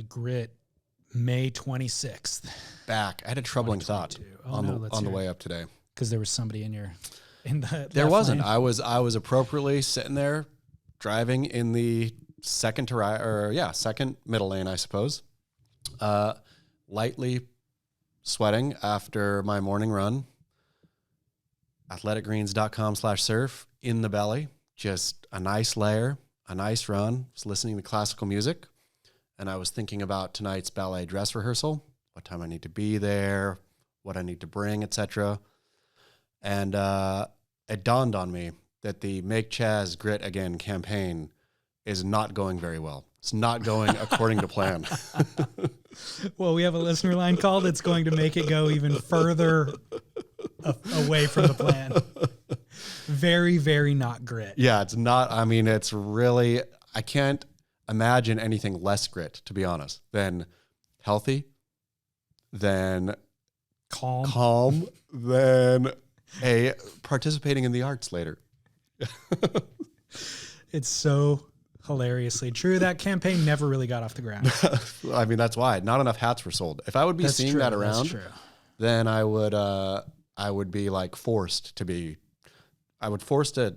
grit May 26th. Back. I had a troubling thought on the way up today. Because there was somebody in the There wasn't. lane. I was appropriately sitting there driving in the second middle lane, I suppose. Lightly sweating after my morning run. athleticgreens.com/surf in the belly. Just a nice layer, a nice run. Was listening to classical music, and I was thinking about tonight's ballet dress rehearsal, what time I need to be there, what I need to bring, etc. And it dawned on me that the Make Chaz Grit Again campaign is not going very well. It's not going according to plan. Well, we have a listener line call that's going to make it go even further away from the plan. Very, very not grit. Yeah, it's not. I mean, it's really, I can't imagine anything less grit, to be honest, than healthy, than calm, than participating in the arts later. It's so hilariously true. That campaign never really got off the ground. I mean, that's why not enough hats were sold. If I would be seeing that around, then I would be like forced to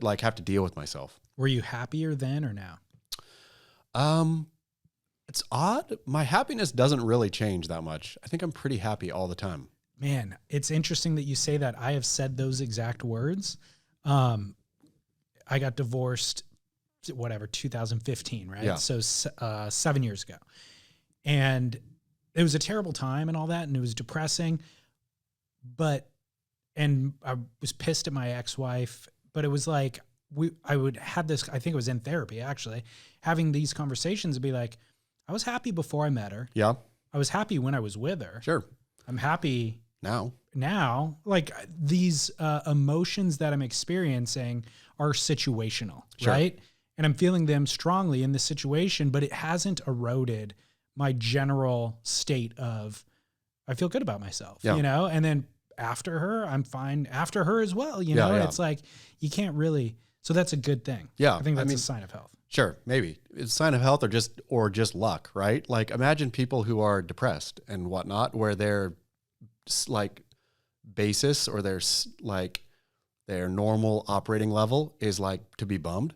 like have to deal with myself. Were you happier then or now? It's odd. My happiness doesn't really change that much. I think I'm pretty happy all the time. Man, it's interesting that you say that. I have said those exact words. I got divorced, 2015, right? Yeah. So 7 years ago. And it was a terrible time and all that, and it was depressing. And I was pissed at my ex-wife, but it was like, I would have this, I think it was in therapy actually, having these conversations and be like, I was happy before I met her. Yeah. I was happy when I was with her. Sure. I'm happy now, like these emotions that I'm experiencing are situational, sure, right? And I'm feeling them strongly in the situation, but it hasn't eroded my general state of, I feel good about myself, you know? And then after her, I'm fine after her as well, you know? Yeah. And it's like, you can't really, so that's a good thing. Yeah. I think that's a sign of health. Sure. Maybe it's a sign of health or just luck, right? Like imagine people who are depressed and whatnot, where their like basis or their normal operating level is like to be bummed.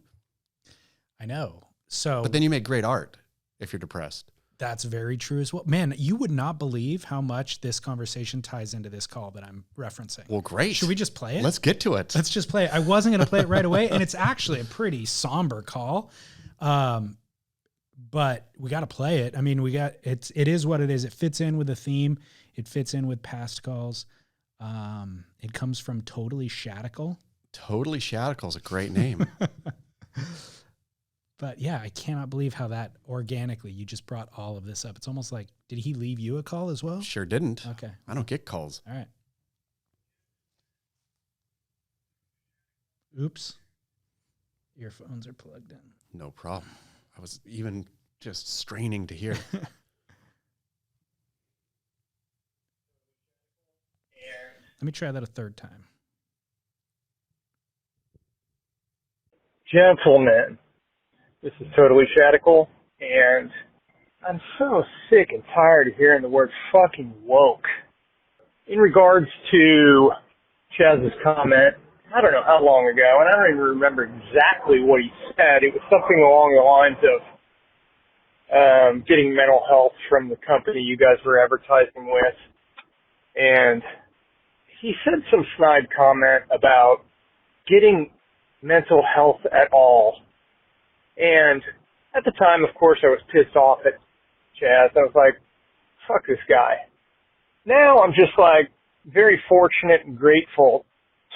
I know. So, but then you make great art if you're depressed. That's very true as well. Man, you would not believe how much this conversation ties into this call that I'm referencing. Well, great. Should we just play it? Let's get to it. Let's just play it. I wasn't going to play it right away, and it's actually a pretty somber call. But we got to play it. I mean, it is what it is. It fits in with the theme. It fits in with past calls. It comes from Totally Shadical. Totally Shadical is a great name. But yeah, I cannot believe how that organically, you just brought all of this up. It's almost like, did he leave you a call as well? Sure didn't. Okay. I don't get calls. All right. Oops. Earphones are plugged in. No problem. I was even just straining to hear. Let me try that a third time. Gentlemen, this is Totally Shadical, and I'm so sick and tired of hearing the word fucking woke. In regards to Chaz's comment, I don't know how long ago, and I don't even remember exactly what he said. It was something along the lines of getting mental health from the company you guys were advertising with. And he said some snide comment about getting mental health at all. And at the time, of course, I was pissed off at Chaz. I was like, fuck this guy. Now I'm just like very fortunate and grateful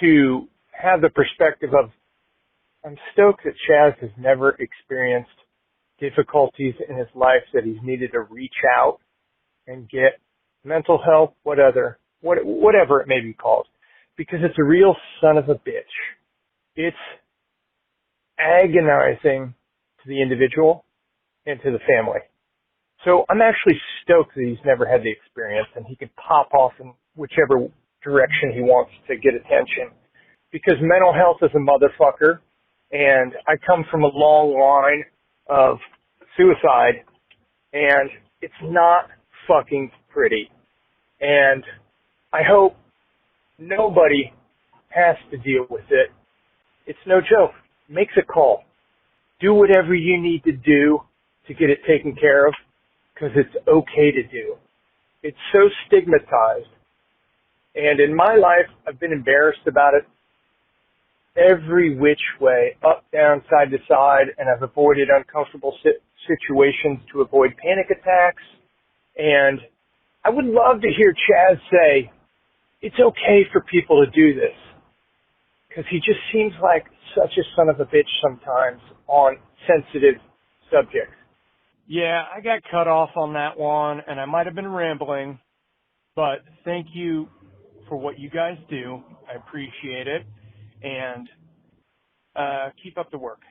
to have the perspective of, I'm stoked that Chaz has never experienced difficulties in his life that he's needed to reach out and get mental health, whatever it may be called, because it's a real son of a bitch. It's agonizing to the individual and to the family. So I'm actually stoked that he's never had the experience and he can pop off in whichever direction he wants to get attention. Because mental health is a motherfucker, and I come from a long line of suicide, and It's not fucking pretty. And I hope nobody has to deal with it. It's no joke. Make a call. Do whatever you need to do to get it taken care of, because it's okay to do. It's so stigmatized. And in my life, I've been embarrassed about it every which way, up, down, side to side, and I've avoided uncomfortable situations to avoid panic attacks. And I would love to hear Chaz say, it's okay for people to do this, because he just seems like such a son of a bitch sometimes on sensitive subjects. Yeah, I got cut off on that one, and I might have been rambling, but thank you for what you guys do. I appreciate it, and keep up the work.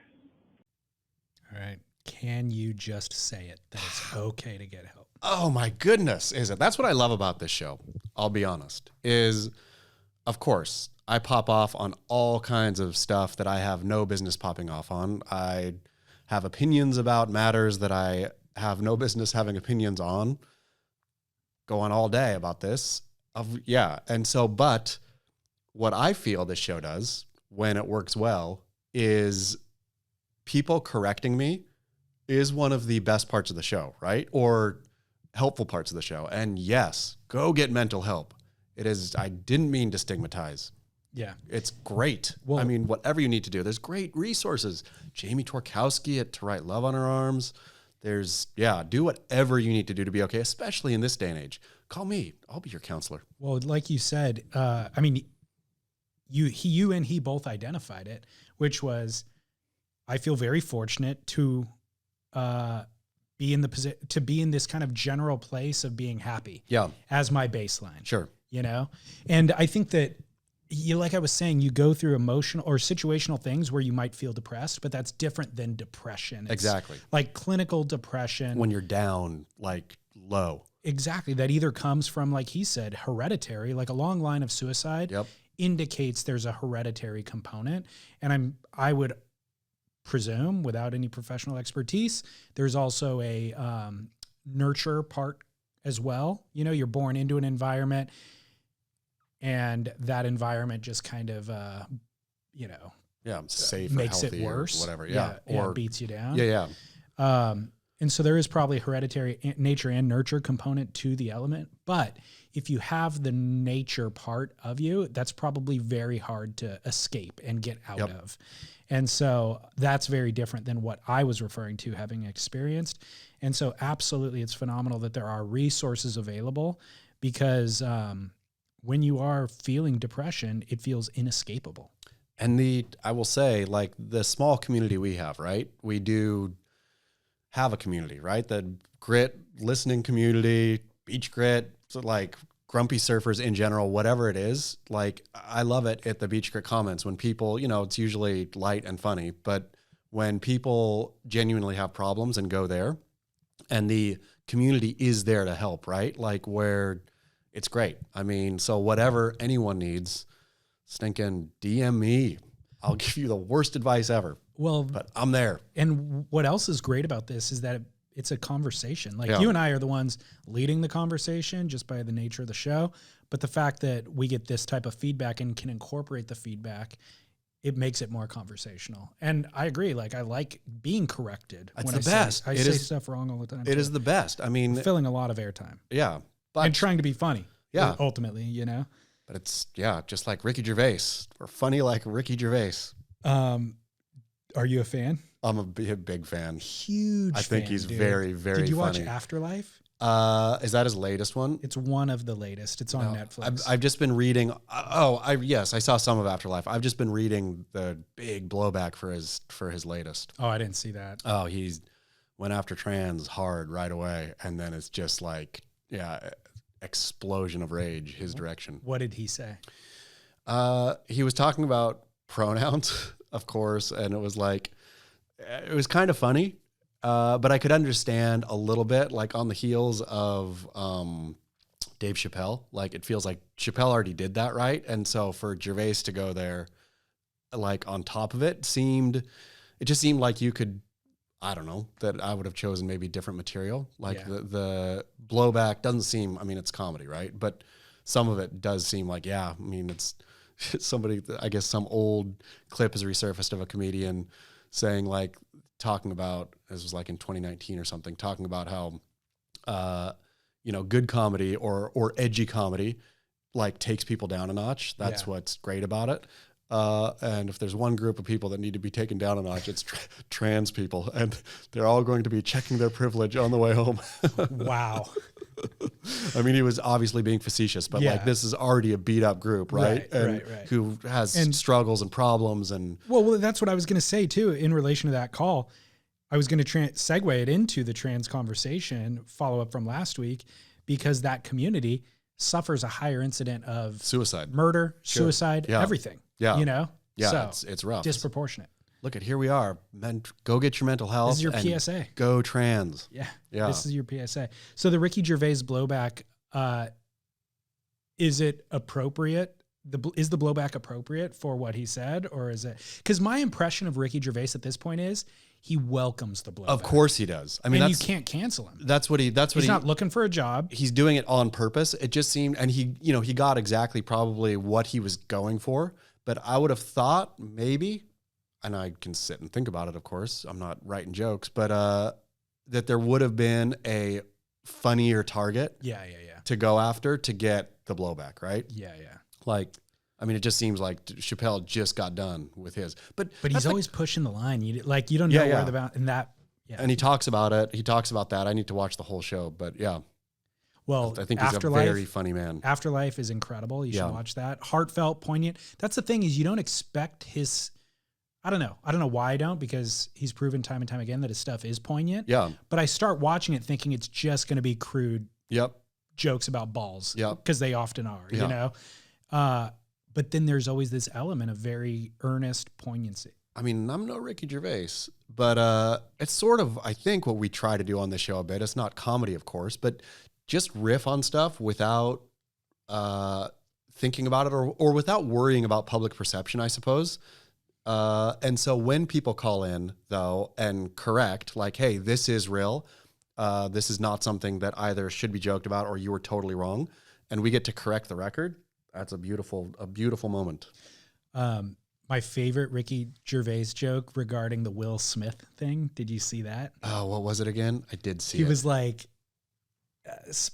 All right. Can you just say it, that it's okay to get help? Oh my goodness, is it? That's what I love about this show, I'll be honest, is, of course, I pop off on all kinds of stuff that I have no business popping off on. I have opinions about matters that I have no business having opinions on. Go on all day about this. And so, but what I feel this show does when it works well is people correcting me is one of the best parts of the show, right? Or helpful parts of the show. And yes, go get mental help. It is, I didn't mean to stigmatize. Yeah. It's great. Well, I mean, whatever you need to do, there's great resources. Jamie Torkowski at To Write Love on Her Arms. Do whatever you need to do to be okay, especially in this day and age. Call me. I'll be your counselor. Well, like you said, I mean, you and he both identified it, which was, I feel very fortunate to be in this kind of general place of being happy. Yeah. As my baseline. Sure. You know? And I think that like I was saying, you go through emotional or situational things where you might feel depressed, but that's different than depression. It's exactly. Like clinical depression. When you're down, like low. Exactly. That either comes from, like he said, hereditary, like a long line of suicide indicates there's a hereditary component. And I would presume, without any professional expertise, there's also a nurture part as well. You know, you're born into an environment, and that environment just kind of, safe, makes or it worse, or whatever, or beats you down. And so there is probably hereditary nature and nurture component to the element. But if you have the nature part of you, that's probably very hard to escape and get out of. And so that's very different than what I was referring to having experienced. And so absolutely, it's phenomenal that there are resources available, because when you are feeling depression, it feels inescapable. And I will say, like, the small community we have, right? We do have a community, right? The grit listening community, beach grit, so like grumpy surfers in general, whatever it is. Like, I love it at the beach grit comments when people, it's usually light and funny, but when people genuinely have problems and go there, and the community is there to help, right? Like, where it's great. I mean, so whatever anyone needs, stinking DM me. I'll give you the worst advice ever. Well, but I'm there. And what else is great about this is that it's a conversation. Like, you and I are the ones leading the conversation just by the nature of the show. But the fact that we get this type of feedback and can incorporate the feedback, it makes it more conversational. And I agree. Like, I like being corrected. It's the best. I say stuff wrong all the time. It is the best. I mean, filling a lot of airtime. Yeah. And trying to be funny. Yeah. Ultimately, But it's, just like Ricky Gervais. We're funny like Ricky Gervais. Are you a fan? I'm a big fan. Huge fan. I think he's very, very funny. Did you watch Afterlife? Is that his latest one? It's one of the latest. It's on Netflix. I've just been reading. I saw some of Afterlife. I've just been reading the big blowback for his latest. Oh, I didn't see that. Oh, he went after trans hard right away, and then it's just like, explosion of rage his direction. What did he say? He was talking about pronouns, of course, and it was like, it was kind of funny. But I could understand a little bit, like, on the heels of Dave Chappelle. Like, it feels like Chappelle already did that, right? And so for Gervais to go there, like, on top of it, it just seemed like you could I don't know, that I would have chosen maybe different material. Like the blowback doesn't seem, I mean, it's comedy, right? But some of it does seem like, yeah, I mean, it's somebody, I guess some old clip has resurfaced of a comedian saying like, talking about, this was like in 2019 or something, talking about how, good comedy or edgy comedy, like takes people down a notch. That's what's great about it. And if there's one group of people that need to be taken down a notch, it's trans people, and they're all going to be checking their privilege on the way home. Wow. I mean, he was obviously being facetious, but like this is already a beat up group, right? Right. Who has struggles and problems and. Well, that's what I was going to say too, in relation to that call. I was going to segue it into the trans conversation, follow up from last week, because that community suffers a higher incident of suicide, murder, suicide, everything. Yeah. So it's rough. Disproportionate. Look at, here we are. Go get your mental health. This is your PSA. Go trans. Yeah. This is your PSA. So the Ricky Gervais blowback, is it appropriate? Is the blowback appropriate for what he said, or is it? Because my impression of Ricky Gervais at this point is he welcomes the blowback. Of course he does. I mean, and you can't cancel him. He's not looking for a job. He's doing it on purpose. It just seemed, and he got exactly probably what he was going for. But I would have thought maybe, and I can sit and think about it, of course, I'm not writing jokes, but that there would have been a funnier target to go after to get the blowback, right? Yeah. Like, I mean, it just seems like Chappelle just got done with his. But he's always pushing the line. You don't know where the bound, and that. Yeah. And he talks about it. He talks about that. I need to watch the whole show, but yeah. Well, I think he's a very funny man. Afterlife is incredible. You should watch that. Heartfelt, poignant. That's the thing, is you don't expect his. I don't know why I don't, because he's proven time and time again that his stuff is poignant. Yeah. But I start watching it thinking it's just going to be crude. Yep. Jokes about balls. Yep. Because they often are. You know. But then there's always this element of very earnest poignancy. I mean, I'm no Ricky Gervais, but it's sort of, I think, what we try to do on this show a bit. It's not comedy, of course, but just riff on stuff without thinking about it or without worrying about public perception, I suppose. And so when people call in, though, and correct, like, hey, this is real, this is not something that either should be joked about or you were totally wrong, and we get to correct the record, that's a beautiful moment. My favorite Ricky Gervais joke regarding the Will Smith thing. Did you see that? Oh, what was it again? I did see it. He was like,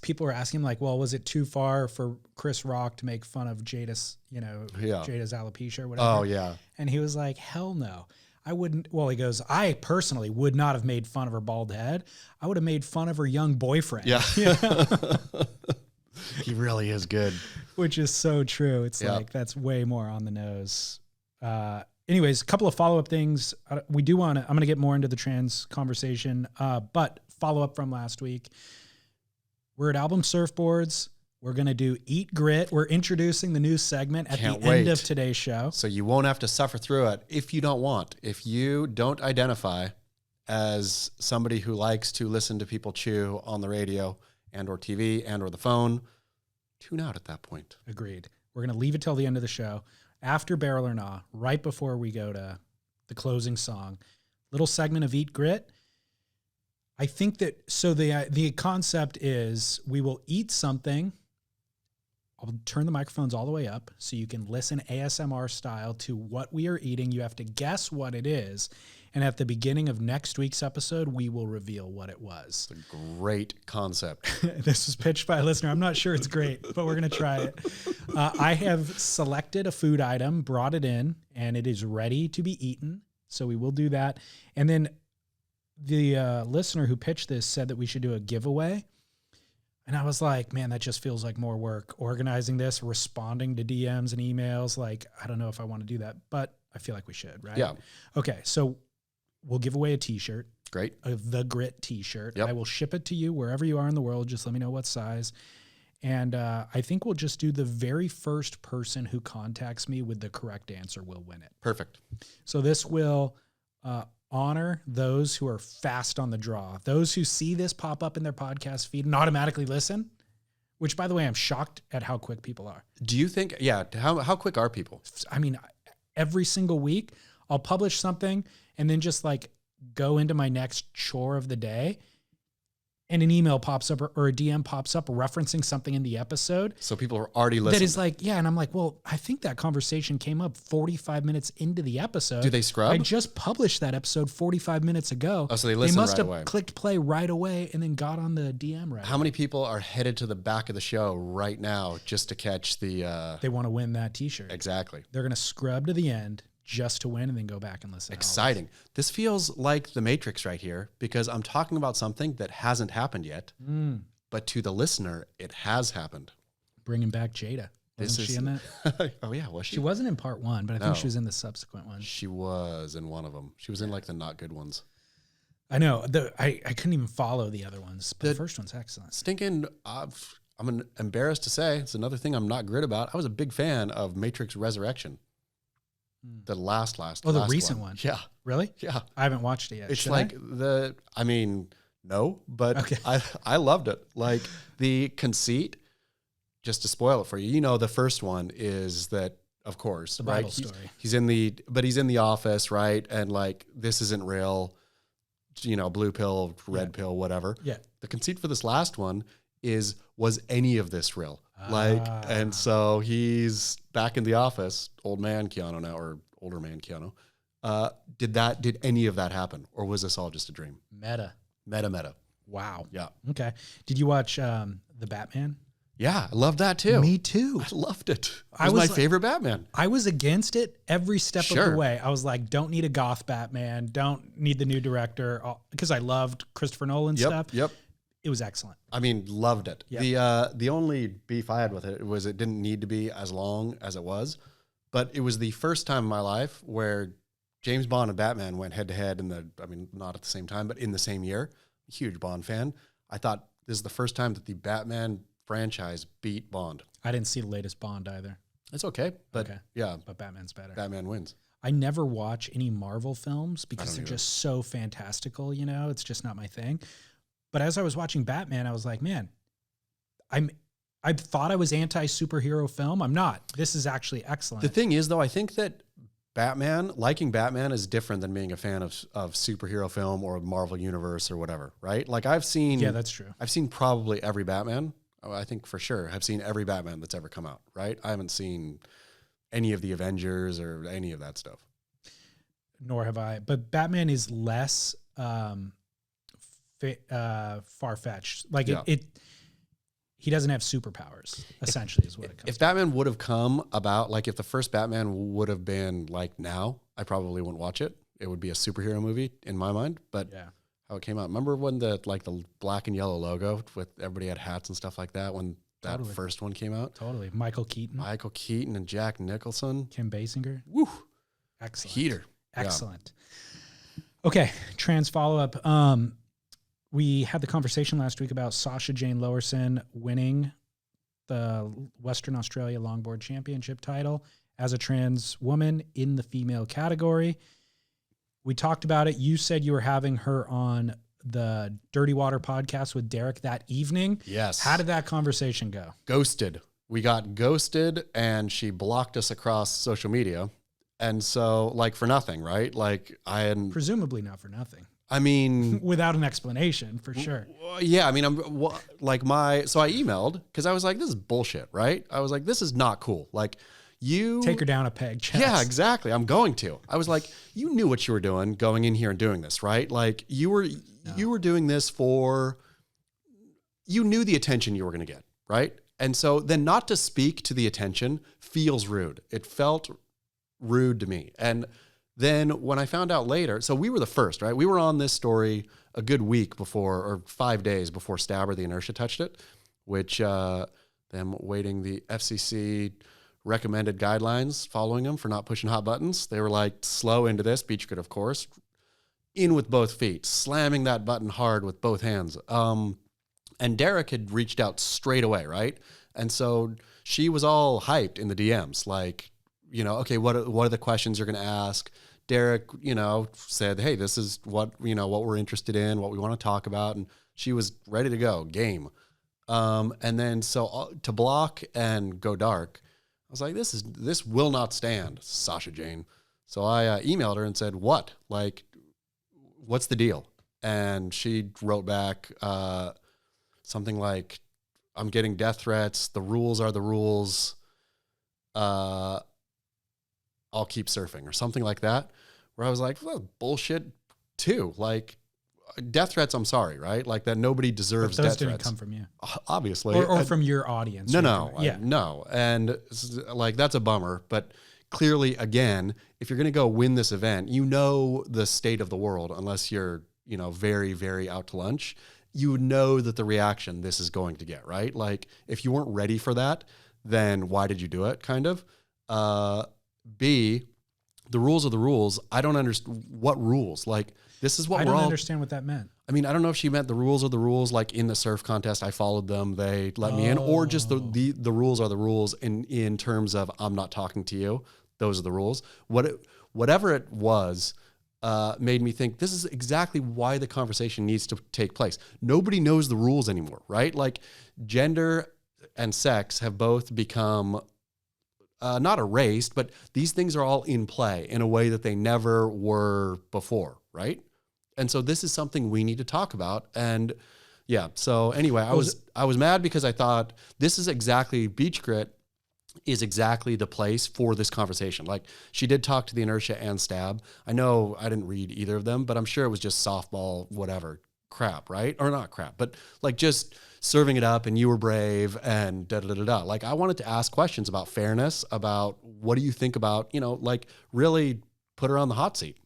people were asking him like, well, was it too far for Chris Rock to make fun of Jada's alopecia or whatever? Oh, yeah. And he was like, hell no. I wouldn't. Well, he goes, I personally would not have made fun of her bald head. I would have made fun of her young boyfriend. Yeah. He really is good. Which is so true. It's like, that's way more on the nose. Anyways, a couple of follow-up things. I'm going to get more into the trans conversation, but follow-up from last week. We're at Album Surfboards. We're going to do Eat Grit. We're introducing the new segment at the end of today's show. So you won't have to suffer through it if you don't want. If you don't identify as somebody who likes to listen to people chew on the radio and or TV and or the phone, tune out at that point. Agreed. We're going to leave it till the end of the show. After Barrel or Nah, right before we go to the closing song, little segment of Eat Grit. I think that, so the concept is we will eat something. I'll turn the microphones all the way up so you can listen ASMR style to what we are eating. You have to guess what it is. And at the beginning of next week's episode, we will reveal what it was. It's a great concept. This was pitched by a listener. I'm not sure it's great, but we're going to try it. I have selected a food item, brought it in, and it is ready to be eaten. So we will do that. And then the listener who pitched this said that we should do a giveaway. And I was like, man, that just feels like more work. Organizing this, responding to DMs and emails. Like, I don't know if I want to do that, but I feel like we should, right? Yeah. Okay, so we'll give away a t-shirt. Great. The Grit t-shirt. Yep. I will ship it to you wherever you are in the world. Just let me know what size. And I think we'll just do the very first person who contacts me with the correct answer will win it. Perfect. So this will honor those who are fast on the draw. Those who see this pop up in their podcast feed and automatically listen, which, by the way, I'm shocked at how quick people are. Do you think, how quick are people? I mean, every single week I'll publish something and then just like go into my next chore of the day and an email pops up or a DM pops up referencing something in the episode. So people are already listening. That is like, yeah. And I'm like, well, I think that conversation came up 45 minutes into the episode. Do they scrub? I just published that episode 45 minutes ago. Oh, so they listen must right have away. clicked play right away and then got on the DM right How many people are headed to the back of the show right now just to catch the... They want to win that t-shirt. Exactly. They're going to scrub to the end just to win and then go back and listen. Exciting. This feels like the Matrix right here because I'm talking about something that hasn't happened yet, but to the listener, it has happened. Bringing back Jada. Wasn't she in that? Oh yeah, was she? She wasn't in part 1, but I think she was in the subsequent one. She was in one of them. She was in like the not good ones. I know. I couldn't even follow the other ones, but the first one's excellent. Stinking, I'm embarrassed to say, it's another thing I'm not grit about. I was a big fan of Matrix Resurrection. The last the recent one. Yeah. Really? Yeah. I haven't watched it yet. It's Should like I? No, but Okay. I loved it. Like the conceit, just to spoil it for you, the first one is that, of course, The right? Bible story. He's in the office, right? And like, this isn't real, blue pill, red pill, whatever. Yeah. The conceit for this last one was any of this real? And so he's back in the office, old man Keanu now, or older man Keanu. Did any of that happen? Or was this all just a dream? Meta. Yeah. Wow. Okay. Did you watch The Batman? Yeah, I love that too. Me too. I loved it. It was my favorite Batman. I was against it every step of Sure. the way. I was like, don't need a goth Batman. Don't need the new director. Because I loved Christopher Nolan stuff. Yep. It was excellent. I mean, loved it. Yep. The only beef I had with it was it didn't need to be as long as it was, but it was the first time in my life where James Bond and Batman went head to head not at the same time, but in the same year. Huge Bond fan. I thought this is the first time that the Batman franchise beat Bond. I didn't see the latest Bond either. It's okay, but yeah, But Batman's better. Batman wins. I never watch any Marvel films because they're either. just so fantastical, It's just not my thing. But as I was watching Batman, I was like, man, I thought I was anti-superhero film. I'm not. This is actually excellent. The thing is, though, I think that liking Batman is different than being a fan of superhero film or Marvel Universe or whatever, right? Like I've seen... Yeah, that's true. I've seen probably every Batman. I think for sure I've seen every Batman that's ever come out, right? I haven't seen any of the Avengers or any of that stuff. Nor have I. But Batman is less far-fetched. Like he doesn't have superpowers, essentially, is what it comes If Batman would have come about, like if the first Batman would have been like now, I probably wouldn't watch it. It would be a superhero movie in my mind, but how it came out. Remember when the black and yellow logo with everybody had hats and stuff like that when that first one came out? Totally. Michael Keaton and Jack Nicholson. Kim Basinger. Woo. Excellent. Heater. Excellent. Yeah. Okay. Trans follow-up. We had the conversation last week about Sasha Jane Lowerson winning the Western Australia Longboard Championship title as a trans woman in the female category. We talked about it. You said you were having her on the Dirty Water podcast with Derek that evening. Yes. How did that conversation go? Ghosted. We got ghosted and she blocked us across social media. And so for nothing, right? Presumably not for nothing. I mean, without an explanation, for sure. Yeah, I mean, so I emailed because I was like, this is bullshit, right? I was like, this is not cool. You take her down a peg, Chess. Yeah, exactly. I'm going to. I was like, you knew what you were doing going in here and doing this, right? You were doing this you knew the attention you were going to get, right? And so then not to speak to the attention feels rude. It felt rude to me. And then when I found out later, so we were the first, right? We were on this story a good week before, or 5 days before Stabber the Inertia touched it, which them waiting the FCC recommended guidelines, following them for not pushing hot buttons. They were slow into this. Beach Grit, of course, in with both feet, slamming that button hard with both hands. And Derek had reached out straight away, right? And so she was all hyped in the DMs, okay, what are the questions you're going to ask? Derek, said, hey, this is what we're interested in, what we want to talk about. And she was ready to go, game. And then so to block and go dark, I was like, this will not stand, Sasha Jane. So I emailed her and said, what what's the deal? And she wrote back something like, I'm getting death threats. The rules are the rules. I'll keep surfing, or something like that, where I was like, well, bullshit too. Like, death threats, I'm sorry, right? Like, that nobody deserves but those death didn't threats. come from you. Obviously. Or from your audience. No. Yeah. No. And like, that's a bummer. But clearly, again, if you're going to go win this event, you know the state of the world, unless you're, very, very out to lunch, you know that the reaction this is going to get, right? Like, if you weren't ready for that, then why did you do it, kind of? B, the rules are the rules. I don't understand what rules. Like, this is what I we're all... I don't understand what that meant. I mean, I don't know if she meant the rules are the rules, like in the surf contest, I followed them, they let me in, or just the rules are the rules in terms of, I'm not talking to you. Those are the rules. Whatever it was, made me think this is exactly why the conversation needs to take place. Nobody knows the rules anymore, right? Like, gender and sex have both become not erased, but these things are all in play in a way that they never were before, right? And so this is something we need to talk about. And yeah, so anyway, I was mad because I thought this is exactly, Beach Grit is exactly the place for this conversation. Like, she did talk to the Inertia and Stab. I know I didn't read either of them, but I'm sure it was just softball, whatever crap, right? Or not crap, but like just serving it up, and you were brave and da-da-da-da-da. Like, I wanted to ask questions about fairness, about what do you think about, like, really put her on the hot seat.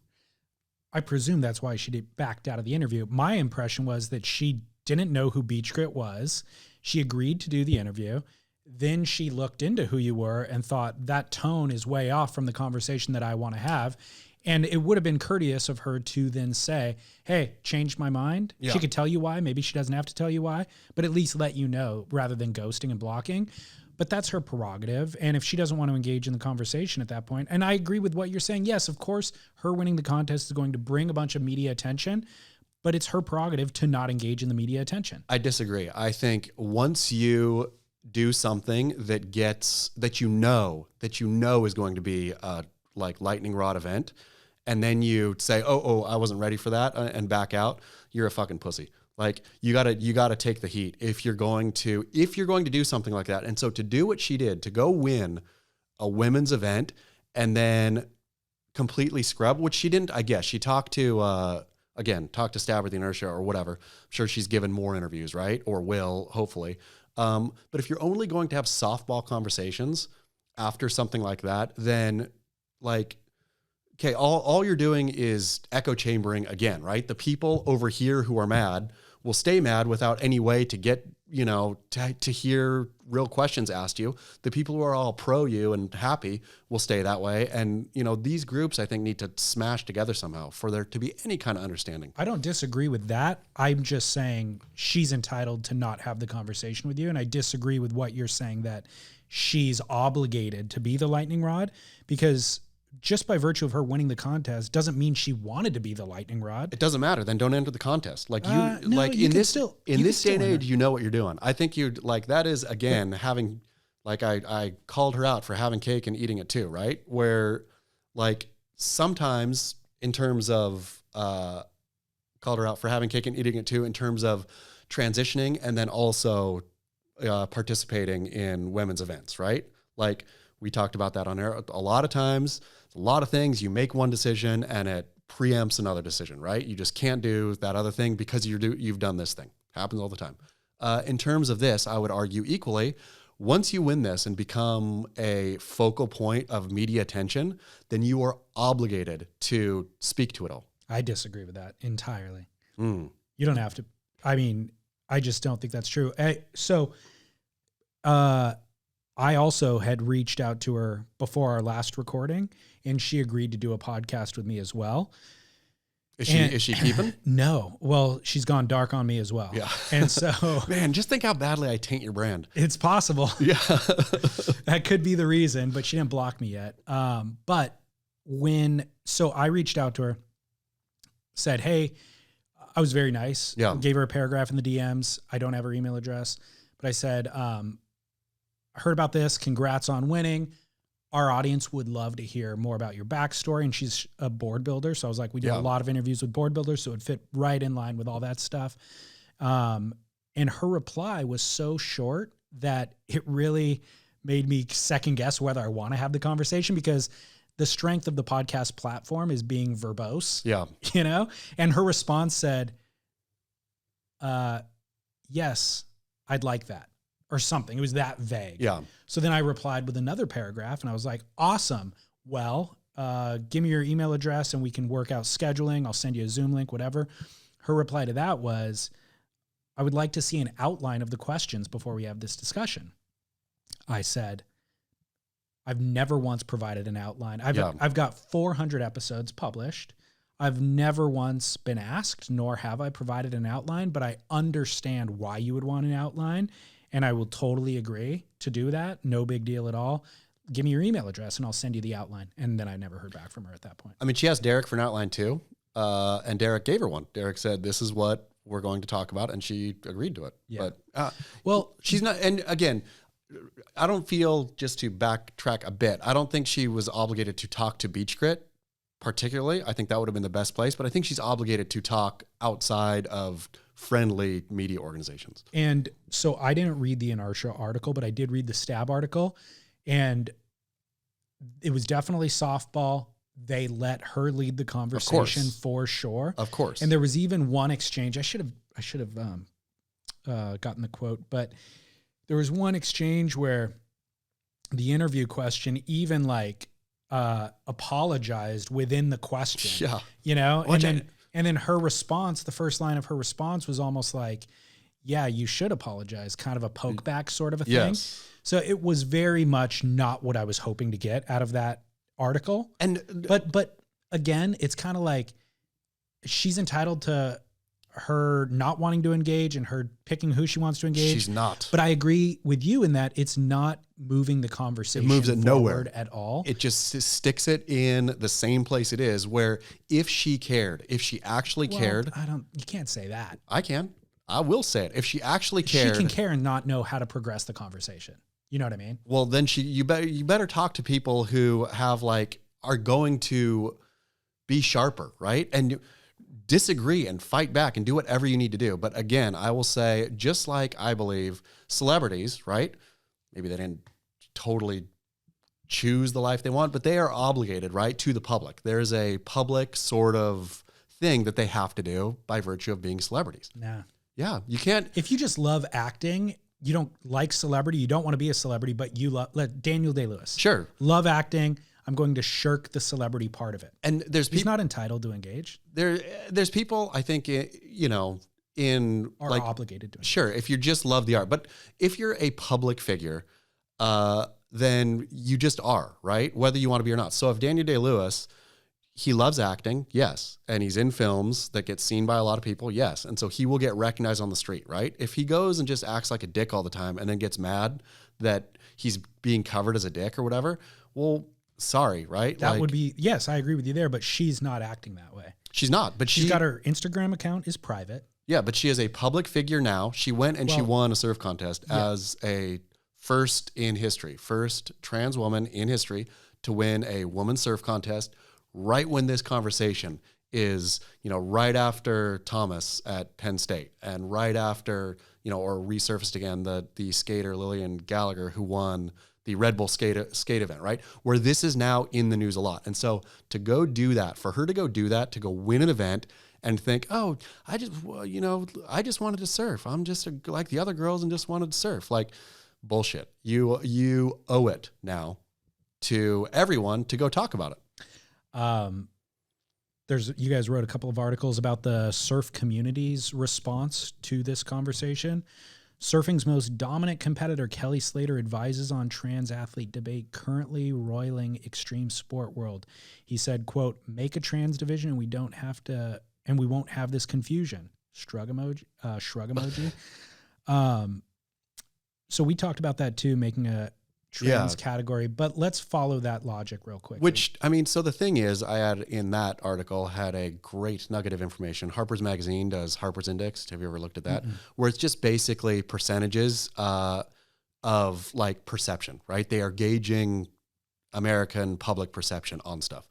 I presume that's why she backed out of the interview. My impression was that she didn't know who Beach Grit was. She agreed to do the interview. Then she looked into who you were and thought, that tone is way off from the conversation that I want to have. And it would have been courteous of her to then say, hey, changed my mind. Yeah. She could tell you why. Maybe she doesn't have to tell you why, but at least let you know rather than ghosting and blocking. But that's her prerogative. And if she doesn't want to engage in the conversation at that point, and I agree with what you're saying, yes, of course, her winning the contest is going to bring a bunch of media attention, but it's her prerogative to not engage in the media attention. I disagree. I think once you do something that you know is going to be a like lightning rod event, and then you say, oh, I wasn't ready for that, and back out, you're a fucking pussy. Like, you gotta take the heat if you're going to do something like that. And so to do what she did, to go win a women's event and then completely scrub, which she didn't, I guess. She talked to Stab or the Inertia or whatever. I'm sure she's given more interviews, right? Or will, hopefully. But if you're only going to have softball conversations after something like that, then like, okay, all you're doing is echo chambering again, right? The people over here who are mad will stay mad without any way to get, to hear real questions asked you. The people who are all pro you and happy will stay that way. And, these groups, I think, need to smash together somehow for there to be any kind of understanding. I don't disagree with that. I'm just saying she's entitled to not have the conversation with you. And I disagree with what you're saying, that she's obligated to be the lightning rod, because just by virtue of her winning the contest doesn't mean she wanted to be the lightning rod. It doesn't matter. Then don't enter the contest. Like in this day and age, you know what you're doing. I think you'd like, that is again, having, like, I called her out for having cake and eating it too, right? Where like sometimes in terms of, called her out for having cake and eating it too, in terms of transitioning and then also participating in women's events, right? Like, we talked about that on air. A lot of times, a lot of things, you make one decision and it preempts another decision, right? You just can't do that other thing because you've done this thing. Happens all the time. In terms of this, I would argue equally, once you win this and become a focal point of media attention, then you are obligated to speak to it all. I disagree with that entirely. You don't have to. I mean, I just don't think that's true. I also had reached out to her before our last recording, and she agreed to do a podcast with me as well. Is she keeping? No. Well, she's gone dark on me as well. Yeah. And so, man, just think how badly I taint your brand. It's possible. Yeah. That could be the reason, but she didn't block me yet. But so I reached out to her, said, hey, I was very nice. Yeah. Gave her a paragraph in the DMs. I don't have her email address, but I said, heard about this. Congrats on winning. our audience would love to hear more about your backstory. And she's a board builder. So I was like, we do a lot of interviews with board builders. So it fit right in line with all that stuff. And her reply was so short that it really made me second guess whether I want to have the conversation, because the strength of the podcast platform is being verbose. Yeah. You know? And her response said, yes, I'd like that, or something. It was that vague. Yeah. So then I replied with another paragraph and I was like, awesome. Well, give me your email address and we can work out scheduling. I'll send you a Zoom link, whatever. Her reply to that was, I would like to see an outline of the questions before we have this discussion. I said, I've never once provided an outline. I've got 400 episodes published. I've never once been asked, nor have I provided an outline, but I understand why you would want an outline. And I will totally agree to do that. No big deal at all. Give me your email address and I'll send you the outline. And then I never heard back from her at that point. I mean, she asked Derek for an outline too. And Derek gave her one. Derek said, this is what we're going to talk about. And she agreed to it. Yeah. But well, she's not, and again, I don't feel, just to backtrack a bit, I don't think she was obligated to talk to Beach Grit particularly. I think that would have been the best place, but I think she's obligated to talk outside of friendly media organizations. And so I didn't read the Inertia article, but I did read the Stab article, and it was definitely softball. They let her lead the conversation for sure. Of course. And there was even one exchange. I should have gotten the quote, but there was one exchange where the interview question even apologized within the question. Yeah. You know, and then her response, the first line of her response was almost like, yeah, you should apologize, kind of a poke back sort of a thing. Yes. So it was very much not what I was hoping to get out of that article. But again, it's kind of like she's entitled to her not wanting to engage and her picking who she wants to engage. She's not. But I agree with you in that it's not moving the conversation. It moves it nowhere at all. It just sticks it in the same place it is, where if she cared, if she actually cared. You can't say that. I will say it. If she actually cared. She can care and not know how to progress the conversation. You know what I mean? Well, then you better talk to people who are going to be sharper, right? And disagree and fight back and do whatever you need to do. But again, I will say, just like I believe celebrities, right? Maybe they didn't totally choose the life they want, but they are obligated, right, to the public. There's a public sort of thing that they have to do by virtue of being celebrities. Nah. Yeah, you can't. If you just love acting, you don't like celebrity, you don't want to be a celebrity, but you love Daniel Day-Lewis. Sure. Love acting. I'm going to shirk the celebrity part of it. And he's not entitled to engage. There's people, I think, are obligated to engage. Sure, if you just love the art. But if you're a public figure, then you just are, right? Whether you want to be or not. So if Daniel Day-Lewis, he loves acting, yes. And he's in films that get seen by a lot of people, yes. And so he will get recognized on the street, right? If he goes and just acts like a dick all the time and then gets mad that he's being covered as a dick or whatever, well, sorry, right? That would be, yes, I agree with you there, but she's not acting that way. She's not, but she's got her Instagram account is private. Yeah, but she is a public figure now. She went and she won a surf contest as a first trans woman in history to win a women's surf contest right when this conversation is, right after Thomas at Penn State and right after, or resurfaced again, the skater Lillian Gallagher who won the Red Bull skate event, right? Where this is now in the news a lot. And so to go do that, for her to go do that, to go win an event and think, oh, I just wanted to surf. I'm just like the other girls and just wanted to surf. Like, bullshit. You owe it now to everyone to go talk about it. You guys wrote a couple of articles about the surf community's response to this conversation. Surfing's most dominant competitor, Kelly Slater, advises on trans athlete debate currently roiling extreme sport world. He said, quote, make a trans division and we won't have this confusion. Shrug emoji. So we talked about that too, making a trans category, but let's follow that logic real quick. So the thing is, I had in that article had a great nugget of information. Harper's Magazine does Harper's Index. Have you ever looked at that? Mm-hmm. Where it's just basically percentages of perception, right? They are gauging American public perception on stuff.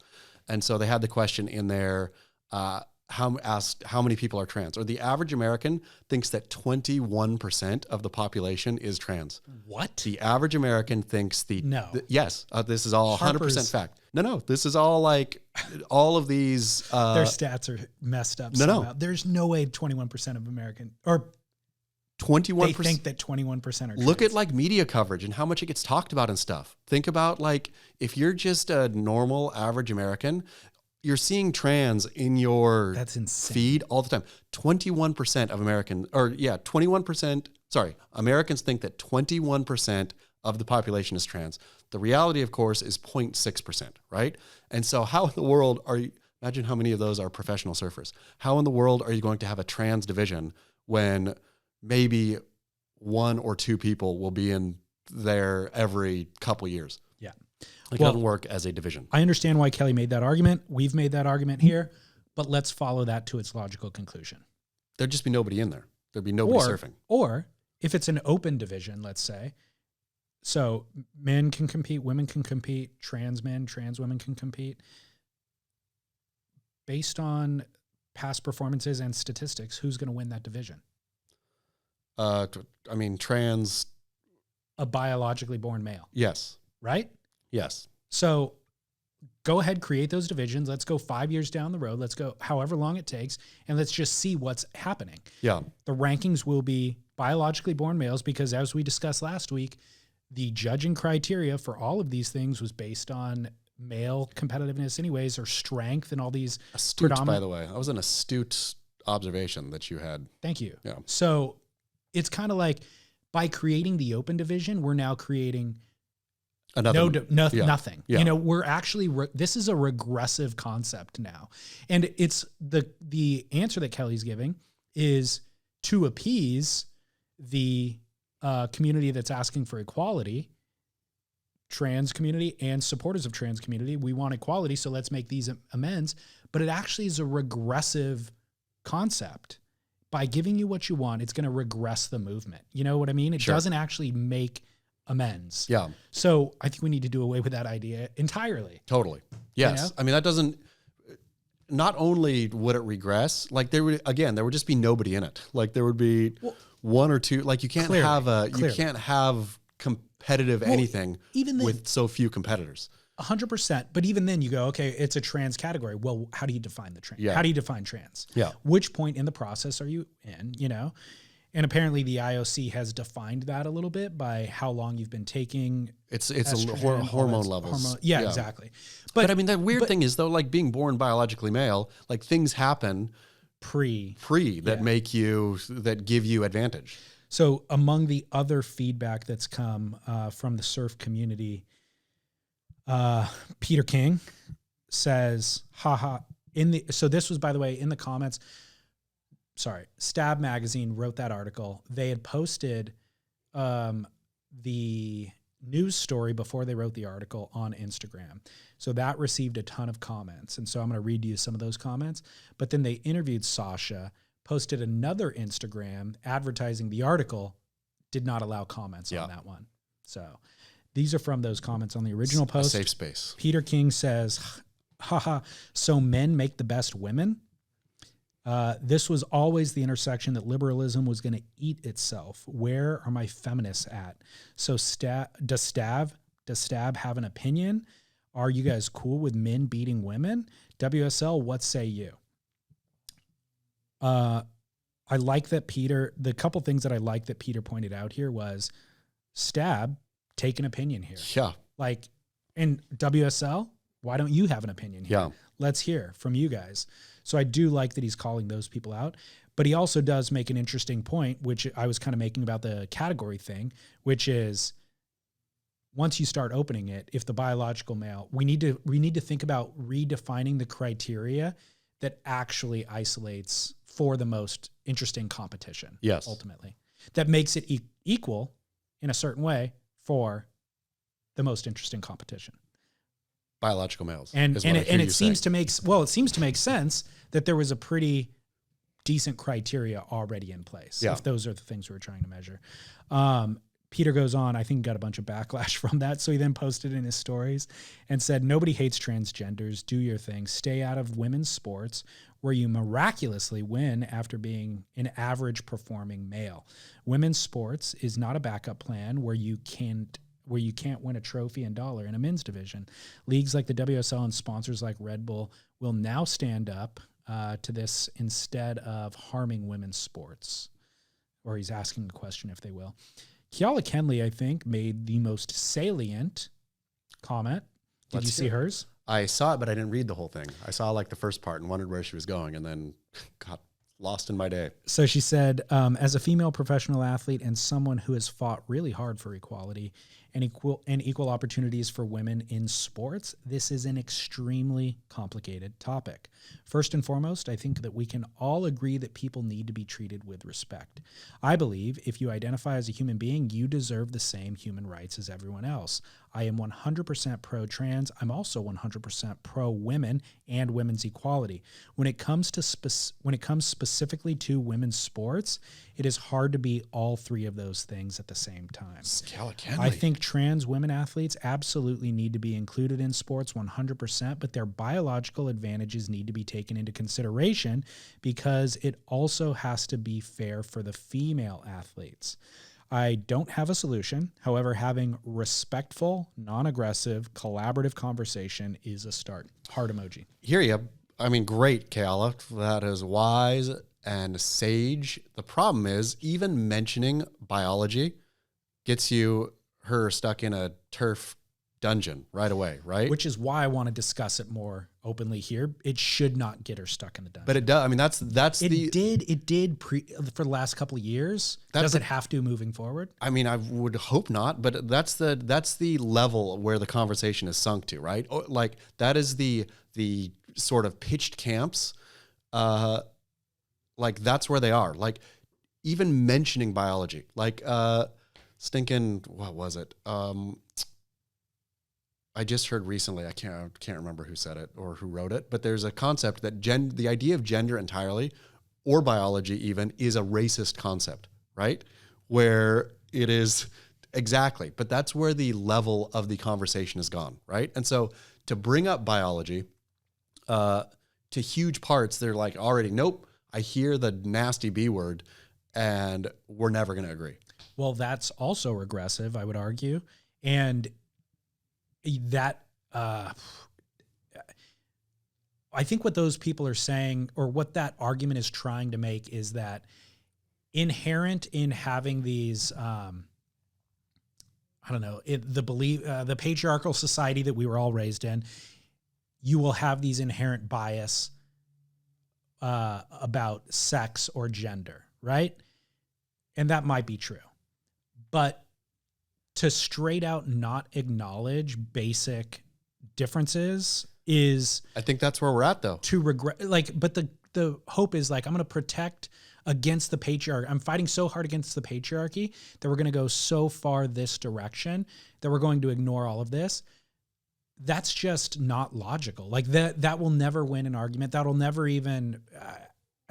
And so they had the question in there, asked how many people are trans, or the average American thinks that 21% of the population is trans. What? The average American thinks yes, this is all Harper's. 100% fact. No, this is all like all of these. Their stats are messed up. No. There's no way 21% of American, or 21%. they think that 21% are trans. Look at like media coverage and how much it gets talked about and stuff. Think about like, if you're just a normal average American, you're seeing trans in your That's insane. feed all the time. 21% of Americans think that 21% of the population is trans. The reality, of course, is 0.6%, right? And so how in the world imagine how many of those are professional surfers. How in the world are you going to have a trans division when maybe 1 or 2 people will be in there every couple years? Yeah. It doesn't work as a division. I understand why Kelly made that argument. We've made that argument here, but let's follow that to its logical conclusion. There'd just be nobody in there. There'd be nobody surfing. Or if it's an open division, let's say, so men can compete, women can compete, trans men, trans women can compete. Based on past performances and statistics, who's going to win that division? Trans. A biologically born male. Yes. Right? Yes. So go ahead, create those divisions. Let's go 5 years down the road. Let's go however long it takes, and let's just see what's happening. Yeah. The rankings will be biologically born males because, as we discussed last week, the judging criteria for all of these things was based on male competitiveness anyways, or strength and all these. Astute, by the way. That was an astute observation that you had. Thank you. Yeah. So it's kind of like by creating the open division, we're now creating nothing. Yeah. You know, we're actually, this is a regressive concept now. And it's the answer that Kelly's giving is to appease the community that's asking for equality, trans community and supporters of trans community. We want equality, so let's make these amends. But it actually is a regressive concept. By giving you what you want, it's going to regress the movement. You know what I mean? It doesn't actually make amends. Yeah. So I think we need to do away with that idea entirely. Totally. Yes. You know? I mean, that doesn't, not only would it regress, like there would just be nobody in it. Like there would be 1 or 2, like you can't have competitive anything even then, with so few competitors. 100%. But even then you go, okay, it's a trans category. Well, how do you define the trans? Yeah. How do you define trans? Yeah. Which point in the process are you in, you know? And apparently the IOC has defined that a little bit by how long you've been taking. It's hormone levels. Yeah, exactly. But I mean, the weird thing is though, like being born biologically male, like things happen pre that give you advantage. So among the other feedback that's come from the surf community, Peter King says, haha, so this was, by the way, in the comments. Sorry, Stab Magazine wrote that article. They had posted the news story before they wrote the article on Instagram. So that received a ton of comments. And so I'm going to read you some of those comments. But then they interviewed Sasha, posted another Instagram advertising the article, did not allow comments on that one. So these are from those comments on the original post. A safe space. Peter King says, haha, so men make the best women? This was always the intersection that liberalism was going to eat itself. Where are my feminists at? So does Stab have an opinion? Are you guys cool with men beating women? WSL, what say you? I like that the couple things that I like that Peter pointed out here was Stab, take an opinion here. Yeah. Like, in WSL, why don't you have an opinion here? Yeah. Let's hear from you guys. So I do like that he's calling those people out, but he also does make an interesting point, which I was kind of making about the category thing, which is once you start opening it, if the biological male, we need to think about redefining the criteria that actually isolates for the most interesting competition. Yes. Ultimately, that makes it equal in a certain way for the most interesting competition. Biological males. And it seems to make sense that there was a pretty decent criteria already in place. Yeah. If those are the things we were trying to measure. Peter goes on, I think got a bunch of backlash from that. So he then posted in his stories and said, nobody hates transgenders. Do your thing. Stay out of women's sports where you miraculously win after being an average performing male. Women's sports is not a backup plan where you can't win a trophy and dollar in a men's division. Leagues like the WSL and sponsors like Red Bull will now stand up to this instead of harming women's sports. Or he's asking the question if they will. Keala Kenley, I think, made the most salient comment. Did you see hers? I saw it, but I didn't read the whole thing. I saw like the first part and wondered where she was going, and then got lost in my day. So she said, as a female professional athlete and someone who has fought really hard for equality and equal opportunities for women in sports, this is an extremely complicated topic. First and foremost, I think that we can all agree that people need to be treated with respect. I believe if you identify as a human being, you deserve the same human rights as everyone else. I am 100% pro-trans. I'm also 100% pro-women and women's equality. When it comes specifically to women's sports, it is hard to be all three of those things at the same time. I think trans women athletes absolutely need to be included in sports 100%, but their biological advantages need to be taken into consideration because it also has to be fair for the female athletes. I don't have a solution. However, having respectful, non-aggressive, collaborative conversation is a start. Heart emoji. Hear you. I mean, great, Keala. That is wise and sage. The problem is even mentioning biology gets her stuck in a turf dungeon right away, right? Which is why I want to discuss it more openly here. It should not get her stuck in the dungeon. But it does. I mean, it did for the last couple of years. Does it have to moving forward? I mean, I would hope not, but that's the level where the conversation is sunk to, right? Like that is the sort of pitched camps. Like that's where they are. Like even mentioning biology, like stinking, what was it? I just heard recently, I can't remember who said it or who wrote it, but there's a concept that the idea of gender entirely, or biology even, is a racist concept, right? Where it is, exactly, but that's where the level of the conversation has gone, right? And so to bring up biology to huge parts, they're like already, nope, I hear the nasty B word and we're never going to agree. Well, that's also regressive, I would argue. And that I think what those people are saying, or what that argument is trying to make, is that inherent in having these, the patriarchal society that we were all raised in, you will have these inherent bias about sex or gender, right? And that might be true, but to straight out not acknowledge basic differences is, I think that's where we're at though. To regret, like, but the hope is like, I'm going to protect against the patriarchy. I'm fighting so hard against the patriarchy that we're going to go so far this direction that we're going to ignore all of this. That's just not logical. Like that will never win an argument. That'll never even,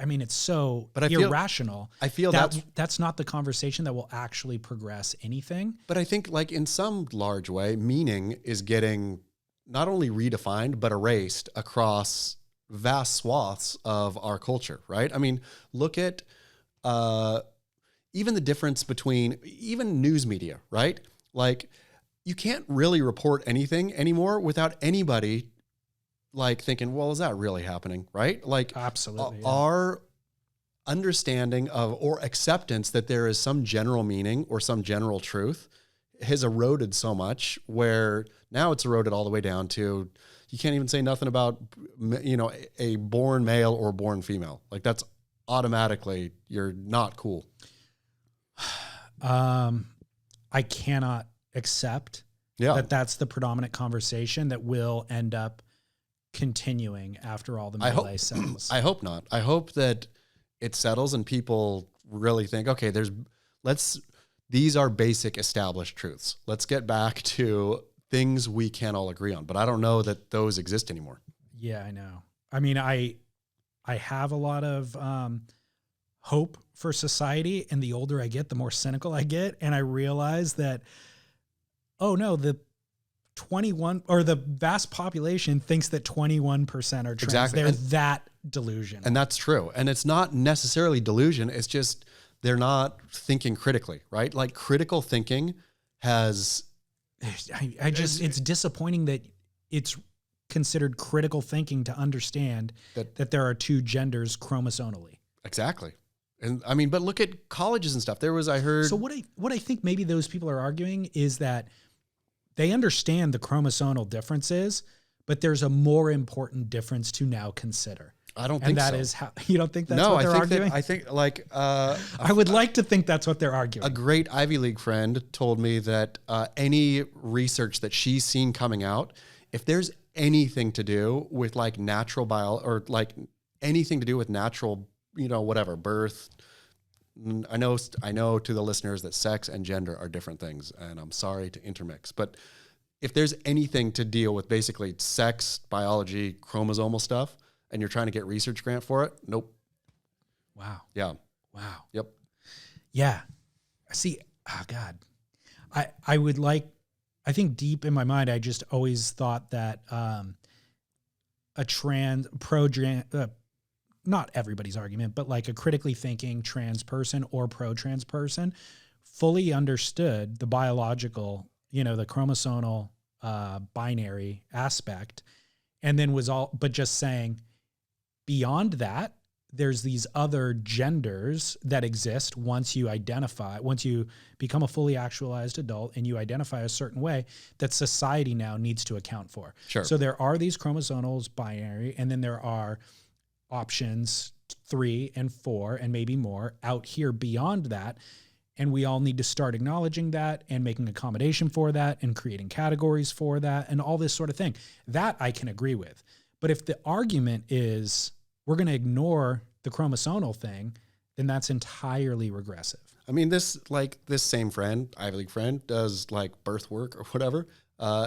it's so irrational. I feel that's not the conversation that will actually progress anything. But I think like in some large way, meaning is getting not only redefined, but erased across vast swaths of our culture, right? I mean, look at even the difference between even news media, right? Like you can't really report anything anymore without anybody like thinking, well, is that really happening? Right? Like absolutely. Our understanding of, or acceptance that there is some general meaning or some general truth has eroded so much where now it's eroded all the way down to, you can't even say nothing about, a born male or born female. Like that's automatically, you're not cool. I cannot accept that that's the predominant conversation that will end up continuing after all the melee settles. I hope not. I hope that it settles and people really think, okay, these are basic established truths. Let's get back to things we can all agree on. But I don't know that those exist anymore. Yeah, I know. I mean, I have a lot of hope for society. And the older I get, the more cynical I get. And I realize that, oh no, the 21 or the vast population thinks that 21% are trans. Exactly. They're that delusional. And that's true. And it's not necessarily delusion. It's just, they're not thinking critically, right? Like critical thinking has, it's disappointing that it's considered critical thinking to understand that there are two genders chromosomally. Exactly. And I mean, but look at colleges and stuff. I heard. So what I think maybe those people are arguing is that they understand the chromosomal differences, but there's a more important difference to now consider. I don't think so. And that is how, you don't think that's what they're arguing? I think I would like to think that's what they're arguing. A great Ivy League friend told me that any research that she's seen coming out, if there's anything to do with like natural bio or like anything to do with natural, whatever, birth. I know to the listeners that sex and gender are different things, and I'm sorry to intermix, but if there's anything to deal with basically sex, biology, chromosomal stuff, and you're trying to get research grant for it, nope. Wow. Yeah. Wow. Yep. Yeah. See, oh God, I think deep in my mind, I just always thought that not everybody's argument, but like a critically thinking trans person or pro-trans person fully understood the biological, the chromosomal binary aspect, and then but just saying beyond that, there's these other genders that exist once you become a fully actualized adult and you identify a certain way that society now needs to account for. Sure. So there are these chromosomals binary, and then there are options 3 and 4 and maybe more out here beyond that. And we all need to start acknowledging that and making accommodation for that and creating categories for that and all this sort of thing. That I can agree with. But if the argument is we're going to ignore the chromosomal thing, then that's entirely regressive. I mean, this same friend, Ivy League friend, does like birth work or whatever,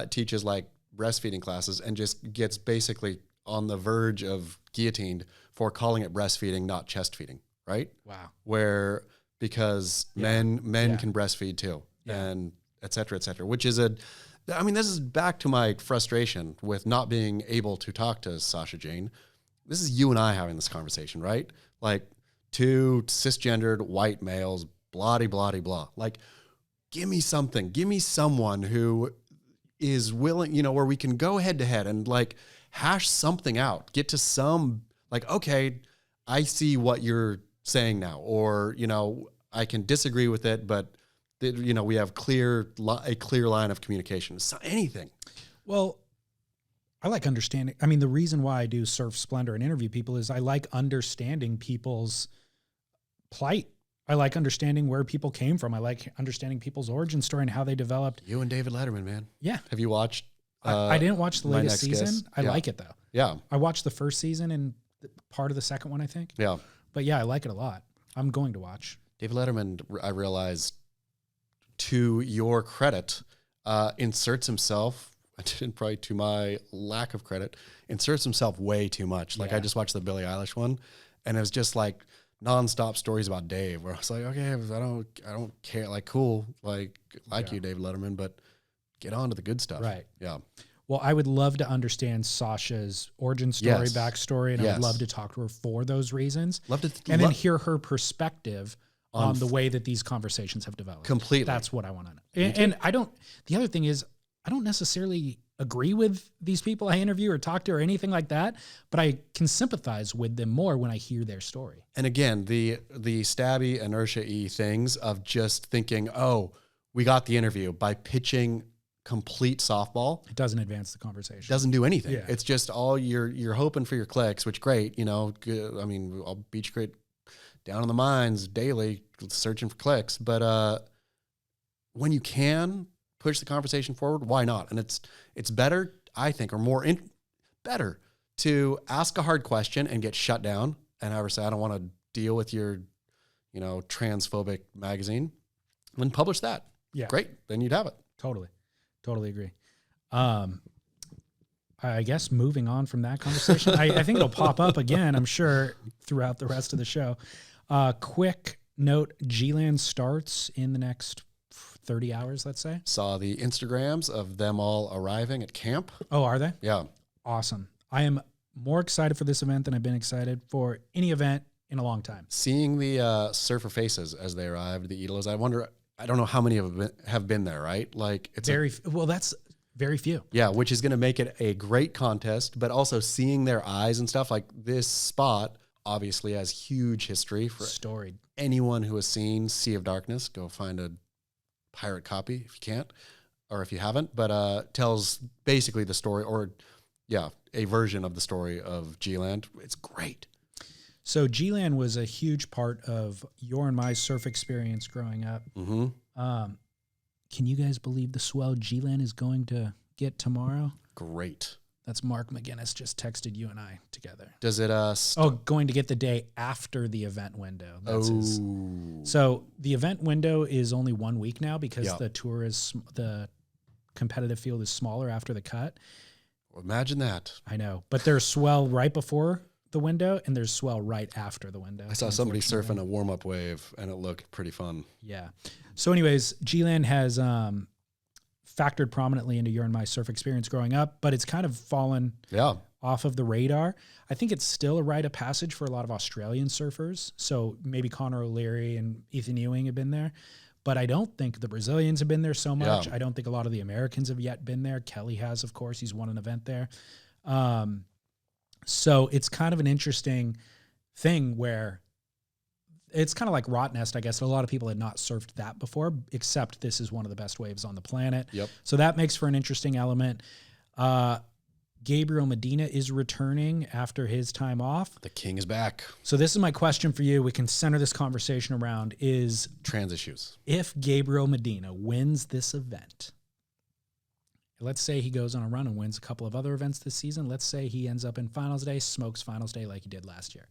teaches like breastfeeding classes and just gets basically on the verge of guillotined for calling it breastfeeding, not chest feeding, right? Wow. Because men can breastfeed too, and et cetera, which is this is back to my frustration with not being able to talk to Sasha Jane. This is you and I having this conversation, right? Like two cisgendered white males, blah, blah, blah. Like, give me something. Give me someone who is willing, where we can go head to head and like hash something out, get to some like, okay, I see what you're saying now, or, I can disagree with it, but we have a clear line of communication. So anything. Well, I like understanding. I mean, the reason why I do Surf Splendor and interview people is I like understanding people's plight. I like understanding where people came from. I like understanding people's origin story and how they developed. You and David Letterman, man. Yeah. Have you watched? I didn't watch the latest season. Guest. I like it though. Yeah. I watched the first season and part of the second one, I think. Yeah. But yeah, I like it a lot. I'm going to watch. David Letterman, I realized, to your credit, inserts himself, and probably to my lack of credit, inserts himself way too much. Like I just watched the Billie Eilish one, and it was just like nonstop stories about Dave, where I was like, okay, I don't care. Like, cool, like you, David Letterman, but get on to the good stuff. Right. Yeah. Well, I would love to understand Sasha's origin story, backstory, and I would love to talk to her for those reasons. Then hear her perspective on the way that these conversations have developed. Completely. That's what I want to know. And the other thing is, I don't necessarily agree with these people I interview or talk to or anything like that, but I can sympathize with them more when I hear their story. And again, the stabby, inertia-y things of just thinking, oh, we got the interview by pitching complete softball. It doesn't advance the conversation. Doesn't do anything. Yeah. It's just all you're hoping for your clicks, which great, good. I mean, I'll beach grit down in the mines daily searching for clicks, but when you can push the conversation forward, why not? And it's better, I think, or better to ask a hard question and get shut down and have her say, I don't want to deal with your, transphobic magazine, then publish that. Yeah. Great. Then you'd have it. Totally agree. I guess moving on from that conversation, I think it'll pop up again, I'm sure, throughout the rest of the show. Quick note, G-Land starts in the next 30 hours, let's say. Saw the Instagrams of them all arriving at camp. Oh, are they? Yeah. Awesome. I am more excited for this event than I've been excited for any event in a long time. Seeing the surfer faces as they arrived, the Idols, I don't know how many have been there, right? Like it's that's very few. Yeah, which is going to make it a great contest, but also seeing their eyes and stuff, like this spot obviously has huge history for storied. Anyone who has seen Sea of Darkness, go find a pirate copy if you can't, or if you haven't, but tells basically the story, or a version of the story of G-Land. It's great. So G-Land was a huge part of your and my surf experience growing up. Mm-hmm. Can you guys believe the swell G-Land is going to get tomorrow? Great. That's Mark McGinnis just texted you and I together. Does it? Going to get the day after the event window. That's oh. So the event window is only 1 week now because the competitive field is smaller after the cut. Imagine that. I know, but there's swell right before the window and there's swell right after the window. I saw somebody surfing a warm-up wave and it looked pretty fun. Yeah. So anyways, G-Land has factored prominently into your and my surf experience growing up, but it's kind of fallen off of the radar. I think it's still a rite of passage for a lot of Australian surfers. So maybe Connor O'Leary and Ethan Ewing have been there, but I don't think the Brazilians have been there so much. I don't think a lot of the Americans have yet been there. Kelly has, of course. He's won an event there. So it's kind of an interesting thing where it's kind of like Rot Nest, I guess. A lot of people had not surfed that before, except this is one of the best waves on the planet. Yep. So that makes for an interesting element. Gabriel Medina is returning after his time off. The king is back. So this is my question for you. We can center this conversation around is trans issues. If Gabriel Medina wins this event, let's say he goes on a run and wins a couple of other events this season. Let's say he ends up in finals day, smokes finals day like he did last year.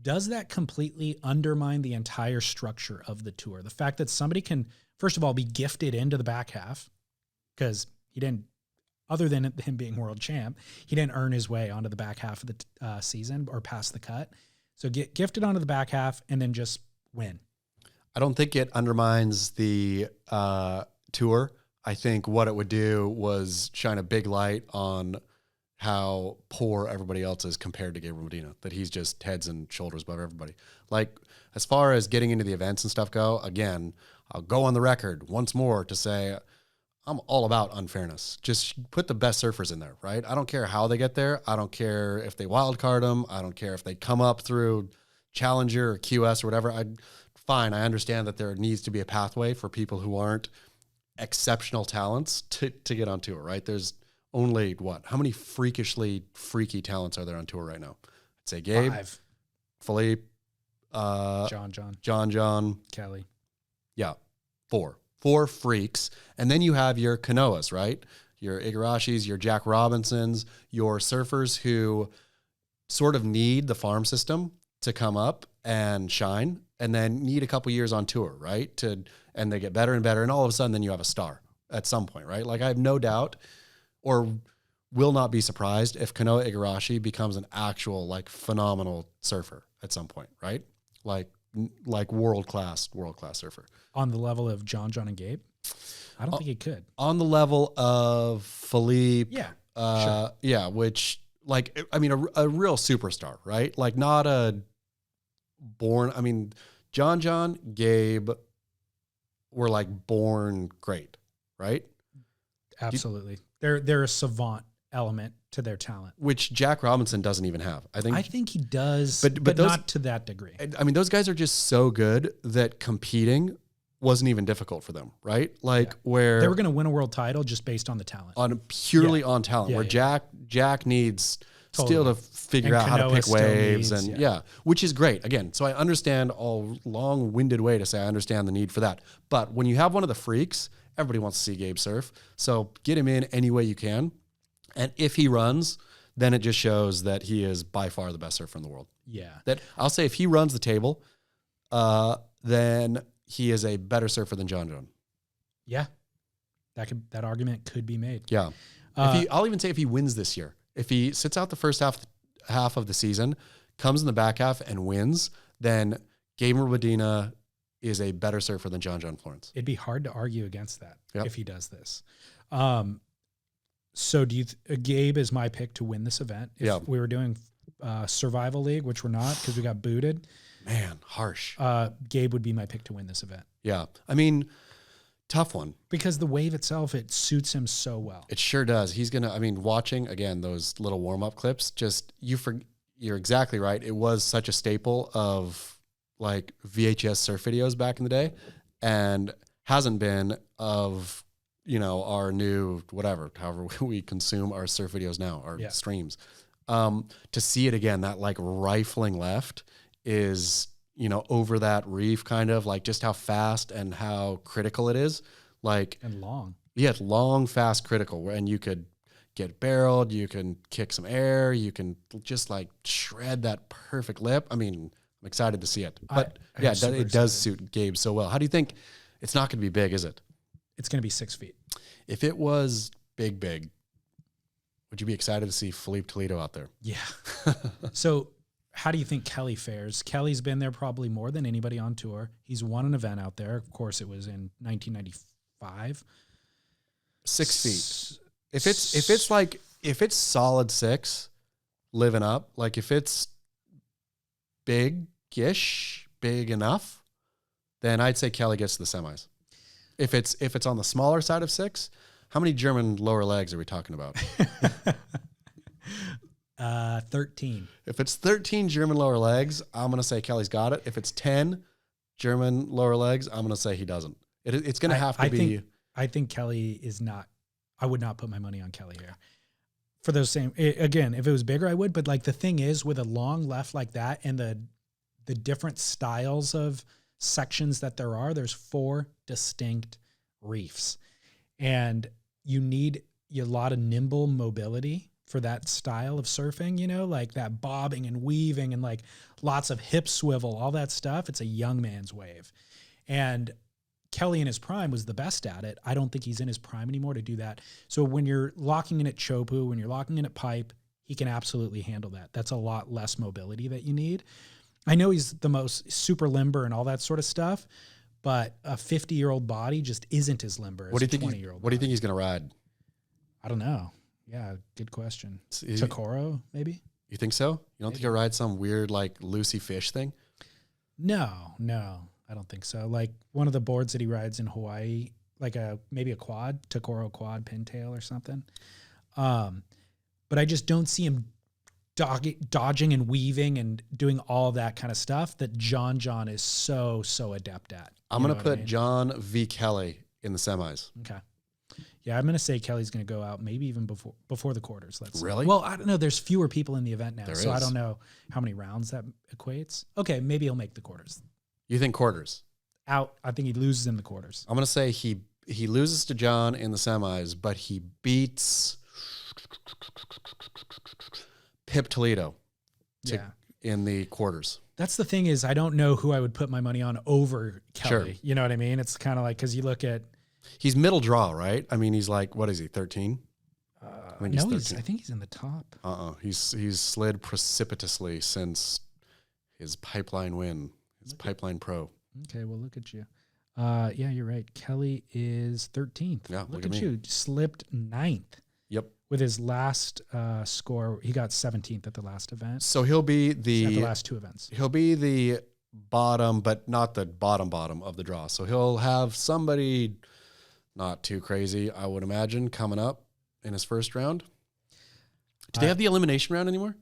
Does that completely undermine the entire structure of the tour? The fact that somebody can, first of all, be gifted into the back half, because he didn't, other than him being world champ, he didn't earn his way onto the back half of the season or past the cut. So get gifted onto the back half and then just win. I don't think it undermines the tour. I think what it would do was shine a big light on how poor everybody else is compared to Gabriel Medina, that he's just heads and shoulders above everybody. Like, as far as getting into the events and stuff go, again, I'll go on the record once more to say I'm all about unfairness. Just put the best surfers in there, right? I don't care how they get there. I don't care if they wild card them. I don't care if they come up through Challenger or QS or whatever. Fine, I understand that there needs to be a pathway for people who aren't exceptional talents to get on tour, right? There's only how many freaky talents are there on tour right now? I'd say Gabe, 5. Philippe, John, Kelly. Yeah, 4 freaks. And then you have your Kanoas, right? Your Igarashis, your Jack Robinsons, your surfers who sort of need the farm system to come up and shine and then need a couple years on tour, right? And they get better and better. And all of a sudden, then you have a star at some point, right? Like, I have no doubt or will not be surprised if Kanoa Igarashi becomes an actual, like, phenomenal surfer at some point, right? Like world-class surfer. On the level of John, and Gabe? I don't think he could. On the level of Philippe. Yeah. Sure. Yeah, which, like, I mean, a real superstar, right? Like, not a born, I mean, John, Gabe were, like, born great, right? Absolutely. They're a savant element to their talent, which Jack Robinson doesn't even have. I think he does, but those, not to that degree. I mean, those guys are just so good that competing wasn't even difficult for them, right? Like, where they were going to win a world title just based on the talent, purely on talent. Where Jack needs still to figure out how to pick waves which is great. Again, so I understand all long-winded way to say I understand the need for that. But when you have one of the freaks, everybody wants to see Gabe surf. So get him in any way you can. And if he runs, then it just shows that he is by far the best surfer in the world. Yeah. That I'll say if he runs the table, then he is a better surfer than John. Yeah. That argument could be made. Yeah. I'll even say if he wins this year, if he sits out the first half of the season, comes in the back half and wins, then Gabriel Medina is a better surfer than John Florence. It'd be hard to argue against that if he does this. So do you, Gabe is my pick to win this event. If we were doing survival league, which we're not because we got booted. Man, harsh. Gabe would be my pick to win this event. Yeah. I mean, tough one. Because the wave itself, it suits him so well. It sure does. He's going to, I mean, watching, again, those little warm-up clips, just, you're exactly right. It was such a staple of like VHS surf videos back in the day, and hasn't been of, you know, our new, whatever, however we consume our surf videos now, our streams. To see it again, that like rifling left is, you know, over that reef, kind of like just how fast and how critical it is. Like, and long. Yeah, it's long, fast, critical. And you could get barreled, you can kick some air, you can just like shred that perfect lip. I mean, I'm excited to see it. But it does suit Gabe so well. How do you think it's not going to be big, is it? It's going to be 6 feet. If it was big, would you be excited to see Felipe Toledo out there? Yeah. So how do you think Kelly fares? Kelly's been there probably more than anybody on tour. He's won an event out there. Of course, it was in 1995. 6 feet. If it's solid 6, living up, like if it's big-ish, big enough, then I'd say Kelly gets to the semis. If it's on the smaller side of 6, how many German lower legs are we talking about? 13. If it's 13 German lower legs, I'm going to say Kelly's got it. If it's 10 German lower legs, I'm going to say he doesn't. It's going to have to be. I think Kelly is not. I would not put my money on Kelly here. For those same, again, if it was bigger, I would. But like the thing is, with a long left like that and the different styles of sections that there's 4 distinct reefs. And you need a lot of nimble mobility for that style of surfing, you know, like that bobbing and weaving and like lots of hip swivel, all that stuff. It's a young man's wave. And Kelly in his prime was the best at it. I don't think he's in his prime anymore to do that. So when you're locking in at Chopu, when you're locking in at pipe, he can absolutely handle that. That's a lot less mobility that you need. I know he's the most super limber and all that sort of stuff, but a 50-year-old body just isn't as limber as a 20-year-old. What do you think he's going to ride? I don't know. Yeah, good question. Takoro, maybe? You think so? You don't think he'll ride some weird, like, Lucy Fish thing? No, I don't think so. Like, one of the boards that he rides in Hawaii, like maybe a quad, Takoro quad pintail or something. But I just don't see him dodging and weaving and doing all that kind of stuff that John is so adept at. I'm going to put John v. Kelly in the semis. Okay. Yeah, I'm going to say Kelly's going to go out maybe even before the quarters. Really? Well, I don't know. There's fewer people in the event now, so I don't know how many rounds that equates. Okay, maybe he'll make the quarters. You think quarters? Out. I think he loses in the quarters. I'm going to say he loses to John in the semis, but he beats Pip Toledo in the quarters. That's the thing is I don't know who I would put my money on over Kelly. Sure. You know what I mean? It's kind of like, because you look at... He's middle draw, right? I mean, he's like, what is he, 13? I think he's in the top. He's slid precipitously since his Pipeline win, his Pipeline Pro. Okay, well, look at you. Yeah, you're right. Kelly is 13th. Yeah, look at you. Slipped 9th. Yep. With his last score, he got 17th at the last event. So he'll be at the last 2 events. He'll be the bottom, but not the bottom of the draw. So he'll have somebody not too crazy, I would imagine, coming up in his first round. Do they have the elimination round anymore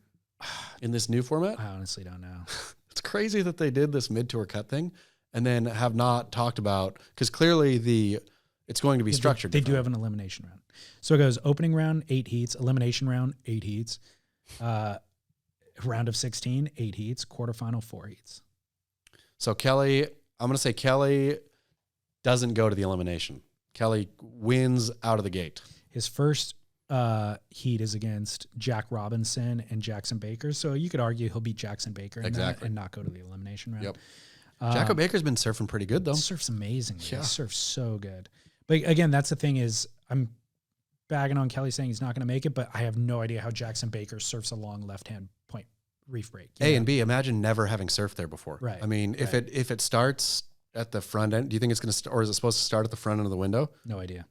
in this new format? I honestly don't know. It's crazy that they did this mid-tour cut thing and then have not talked about, because clearly it's going to be structured. They do have an elimination round. So it goes opening round, 8 heats, elimination round, 8 heats, round of 16, 8 heats, quarterfinal, 4 heats. So Kelly, I'm going to say Kelly doesn't go to the elimination. Kelly wins out of the gate. His first heat is against Jack Robinson and Jackson Baker. So you could argue he'll beat Jackson Baker in that and not go to the elimination round. Yep. Jacko Baker's been surfing pretty good, though. He surfs amazingly. Yeah. He surfs so good. But again, that's the thing is I'm bagging on Kelly saying he's not going to make it, but I have no idea how Jackson Baker surfs a long left-hand point reef break. A and B, imagine never having surfed there before. Right. I mean, if it starts at the front end, do you think it's going to, or is it supposed to start at the front end of the window? No idea.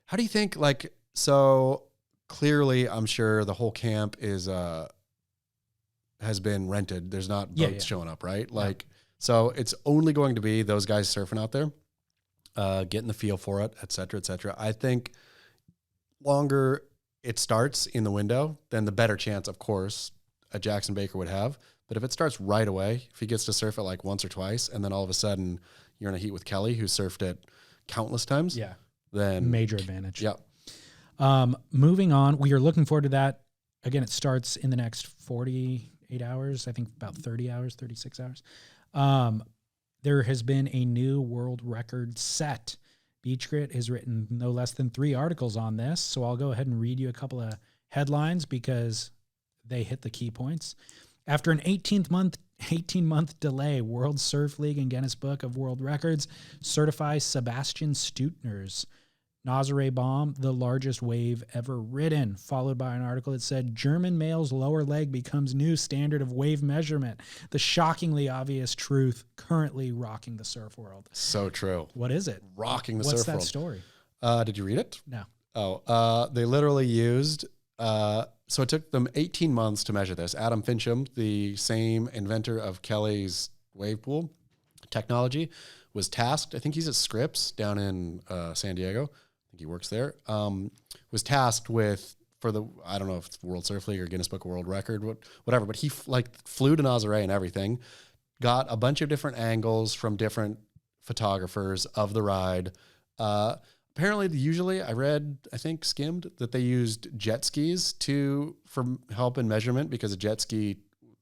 How do you think, like, so clearly I'm sure the whole camp has been rented. There's not boats showing up, right? Like, so it's only going to be those guys surfing out there, getting the feel for it, et cetera, et cetera. I think longer it starts in the window, then the better chance, of course, a Jackson Baker would have. But if it starts right away, if he gets to surf it like once or twice, and then all of a sudden you're in a heat with Kelly, who surfed it countless times, then major advantage. Yeah. Moving on, we are looking forward to that. Again, it starts in the next 48 hours, I think about 30 hours, 36 hours. There has been a new world record set. Beach Grit has written no less than 3 articles on this, so I'll go ahead and read you a couple of headlines because they hit the key points. After an 18-month delay, World Surf League and Guinness Book of World Records certifies Sebastian Steutner's Nazare Bomb, the largest wave ever ridden, followed by an article that said German male's lower leg becomes new standard of wave measurement. The shockingly obvious truth currently rocking the surf world. So true. What is it? Rocking the What's surf world. What's that story? Did you read it? No. Oh, they literally used, so it took them 18 months to measure this. Adam Fincham, the same inventor of Kelly's wave pool technology, was tasked, I think he's at Scripps down in San Diego. I think he works there, was tasked with, I don't know if it's World Surf League or Guinness Book of World Record, whatever, but he flew to Nazare and everything, got a bunch of different angles from different photographers of the ride. Apparently, usually skimmed that they used jet skis for help in measurement, because a jet ski,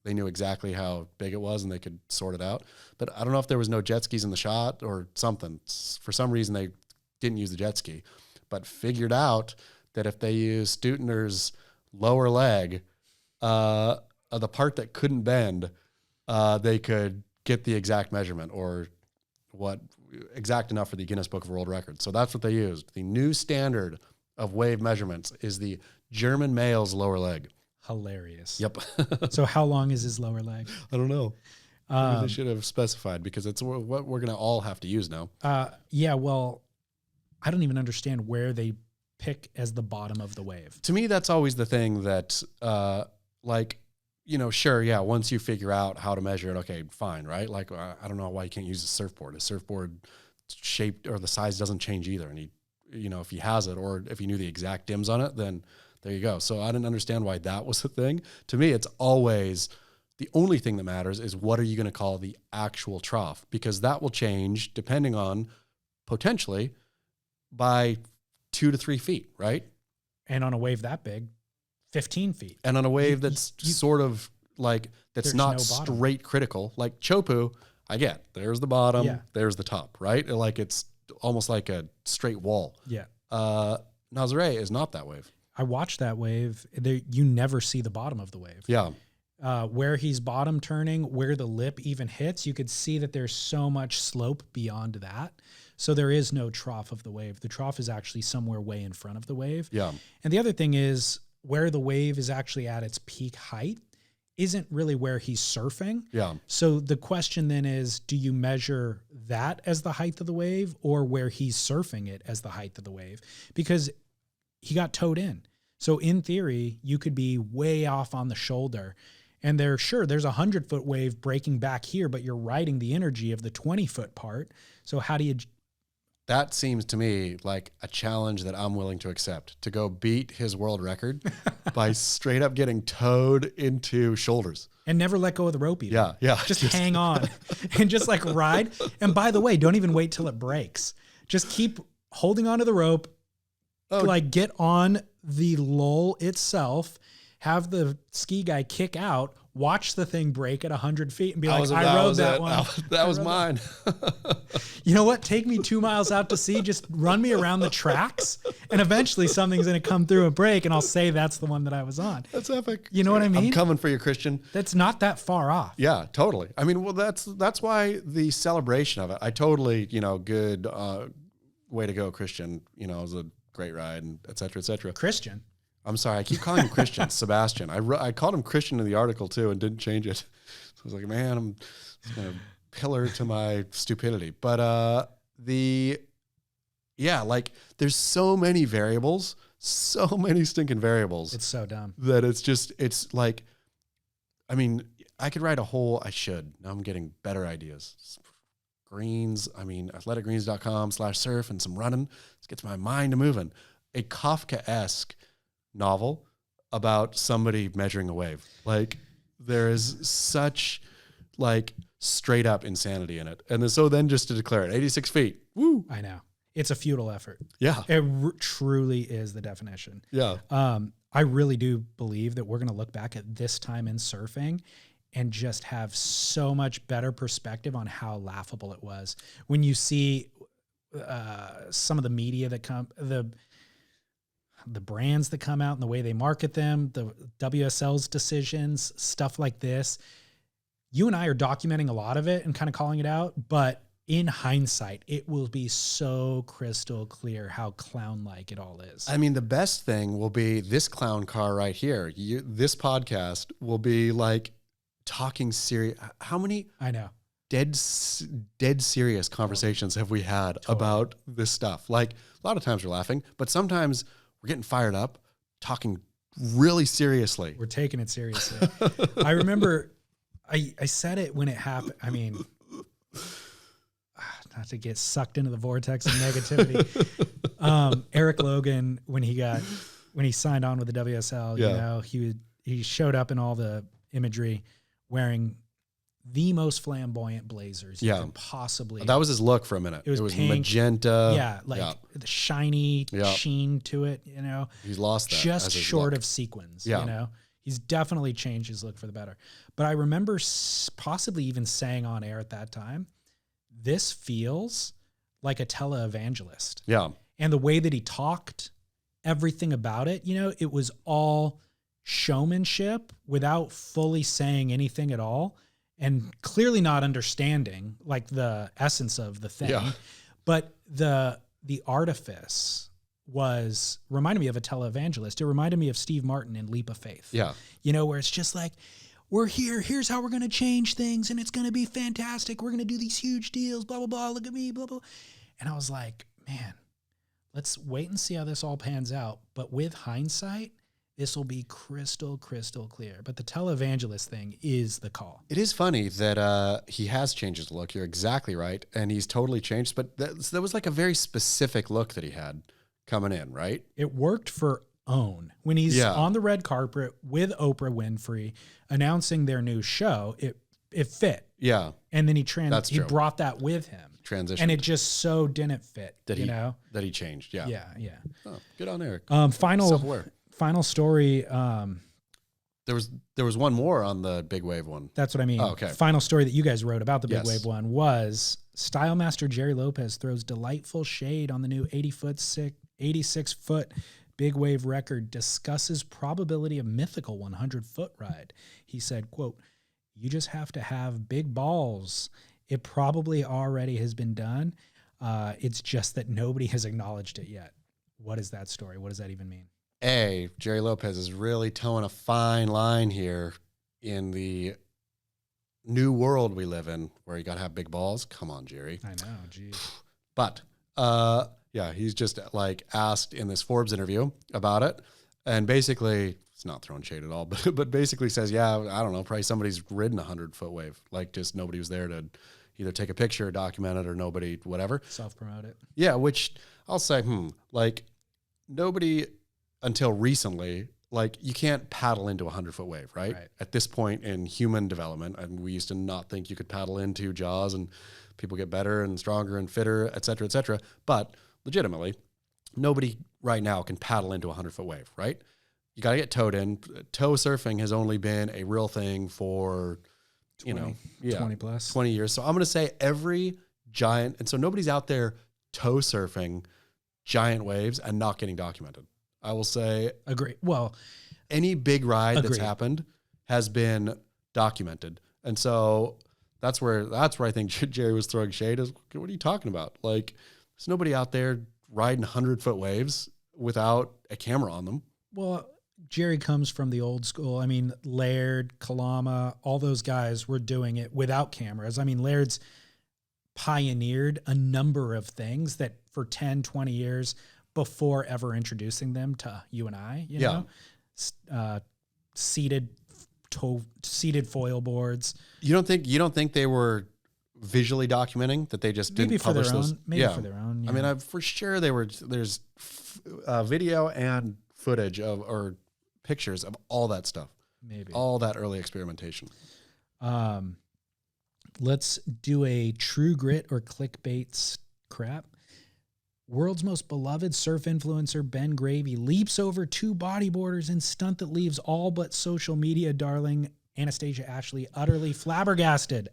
they knew exactly how big it was and they could sort it out. But I don't know if there was no jet skis in the shot or something. For some reason, they didn't use the jet ski, but figured out that if they used Steutner's lower leg, the part that couldn't bend, they could get the exact measurement, or exact enough for the Guinness Book of World Records. So that's what they used. The new standard of wave measurements is the German male's lower leg. Hilarious. Yep. So how long is his lower leg? I don't know. Maybe they should have specified, because it's what we're going to all have to use now. Yeah, well, I don't even understand where they pick as the bottom of the wave. To me, that's always the thing that, sure, yeah, once you figure out how to measure it, okay, fine, right? Like, I don't know why you can't use a surfboard. A surfboard shape or the size doesn't change either. And if he has it, or if he knew the exact dims on it, then there you go. So I didn't understand why that was the thing. To me, it's always the only thing that matters is what are you going to call the actual trough? Because that will change depending on potentially by 2 to 3 feet, right? And on a wave that big, 15 feet. And on a wave that's sort of like, that's not no straight critical. Like Chopu, I get, there's the bottom, there's the top, right? Like it's almost like a straight wall. Yeah. Nazare is not that wave. I watched that wave. You never see the bottom of the wave. Yeah. Where he's bottom turning, where the lip even hits, you could see that there's so much slope beyond that. So there is no trough of the wave. The trough is actually somewhere way in front of the wave. Yeah. And the other thing is, where the wave is actually at its peak height isn't really where he's surfing. Yeah. So the question then is, do you measure that as the height of the wave, or where he's surfing it as the height of the wave? Because he got towed in. So in theory, you could be way off on the shoulder, and there's a 100-foot wave breaking back here, but you're riding the energy of the 20-foot part. So how do you... That seems to me like a challenge that I'm willing to accept, to go beat his world record by straight up getting towed into shoulders. And never let go of the rope either. Yeah. Just hang on and just like ride. And by the way, don't even wait till it breaks. Just keep holding onto the rope, like get on the lull itself, have the ski guy kick out, watch the thing break at 100 feet and be like, I rode that one. That was mine. You know what? Take me 2 miles out to sea. Just run me around the tracks. And eventually something's going to come through and break. And I'll say that's the one that I was on. That's epic. You know what I mean? I'm coming for you, Christian. That's not that far off. Yeah, totally. I mean, well, that's why the celebration of it, I totally, good way to go, Christian. It was a great ride, and et cetera, et cetera. Christian. I'm sorry. I keep calling him Christian, Sebastian. I called him Christian in the article too and didn't change it. So I was like, man, I'm going to pillar to my stupidity. But like there's so many variables, so many stinking variables. It's so dumb. That it's like, I mean, I could write I should. Now I'm getting better ideas. Greens, athleticgreens.com/surf and some running. This gets my mind moving. A Kafka-esque novel about somebody measuring a wave. Like there is such like straight up insanity in it. And so then just to declare it 86 feet. Woo. I know. It's a futile effort. Yeah. It truly is the definition. Yeah. I really do believe that we're going to look back at this time in surfing and just have so much better perspective on how laughable it was. When you see some of the media that the brands that come out and the way they market them, the WSL's decisions, stuff like this, you and I are documenting a lot of it and kind of calling it out, but in hindsight, it will be so crystal clear how clown-like it all is. I mean, the best thing will be this clown car right here. This podcast will be like talking serious. How many I know dead serious conversations have we had about this stuff? Like a lot of times we're laughing, but sometimes we're getting fired up, talking really seriously. We're taking it seriously. I remember I said it when it happened. I mean, not to get sucked into the vortex of negativity. Eric Logan, when he signed on with the WSL, he showed up in all the imagery wearing the most flamboyant blazers you can possibly. That was his look for a minute. It was pink, magenta. The shiny sheen to it, He's lost that. Just short of sequins, He's definitely changed his look for the better. But I remember possibly even saying on air at that time, this feels like a televangelist. Yeah. And the way that he talked, everything about it, it was all showmanship without fully saying anything at all and clearly not understanding like the essence of the thing. Yeah. But the artifice reminded me of a televangelist. It reminded me of Steve Martin in Leap of Faith. Yeah. Where it's just like, we're here. Here's how we're going to change things. And it's going to be fantastic. We're going to do these huge deals, blah, blah, blah. Look at me, blah, blah. And I was like, man, let's wait and see how this all pans out. But with hindsight, this will be crystal, crystal clear. But the televangelist thing is the call. It is funny that he has changed his look. You're exactly right. And he's totally changed. But that was like a very specific look that he had coming in, right? It worked for OWN. When he's on the red carpet with Oprah Winfrey announcing their new show, it fit. Yeah. And then he brought that with him. Transition. And it just so didn't fit, that he changed. Yeah. Yeah. Yeah. Oh, good on Eric. Final story. There was one more on the big wave one. That's what I mean. Oh, okay. Final story that you guys wrote about the big wave one was Style Master Jerry Lopez throws delightful shade on the new 86-foot big wave record, discusses probability of mythical 100-foot ride. He said, quote, "You just have to have big balls. It probably already has been done. It's just that nobody has acknowledged it yet." What is that story? What does that even mean? Jerry Lopez is really towing a fine line here in the new world we live in where you got to have big balls. Come on, Jerry. I know, geez. But, he's just like asked in this Forbes interview about it. And basically, it's not throwing shade at all, but basically says, I don't know, probably somebody's ridden a 100-foot wave. Like just nobody was there to either take a picture or document it or nobody, whatever. Self-promote it. Yeah, which I'll say, like nobody until recently, like you can't paddle into a 100-foot wave, right? At this point in human development, and we used to not think you could paddle into Jaws and people get better and stronger and fitter, et cetera, et cetera. But legitimately, nobody right now can paddle into a 100-foot wave, right? You got to get towed in. Tow surfing has only been a real thing for, 20 plus 20 years. So I'm going to say every giant, and so nobody's out there tow surfing giant waves and not getting documented. I will say, agree. Well, any big ride that's happened has been documented. And so that's where I think Jerry was throwing shade is, what are you talking about? Like there's nobody out there riding 100-foot waves without a camera on them. Well, Jerry comes from the old school. I mean, Laird, Kalama, all those guys were doing it without cameras. I mean, Laird's pioneered a number of things that for 10, 20 years before ever introducing them to you and I, you know, seated foil boards. You don't think they were visually documenting, that they just didn't publish those? Maybe for their own. I mean, for sure there's video and footage or pictures of all that stuff. Maybe all that early experimentation. Let's do a true grit or clickbait crap. World's most beloved surf influencer Ben Gravy leaps over 2 bodyboarders in stunt that leaves all but social media darling Anastasia Ashley utterly flabbergasted! !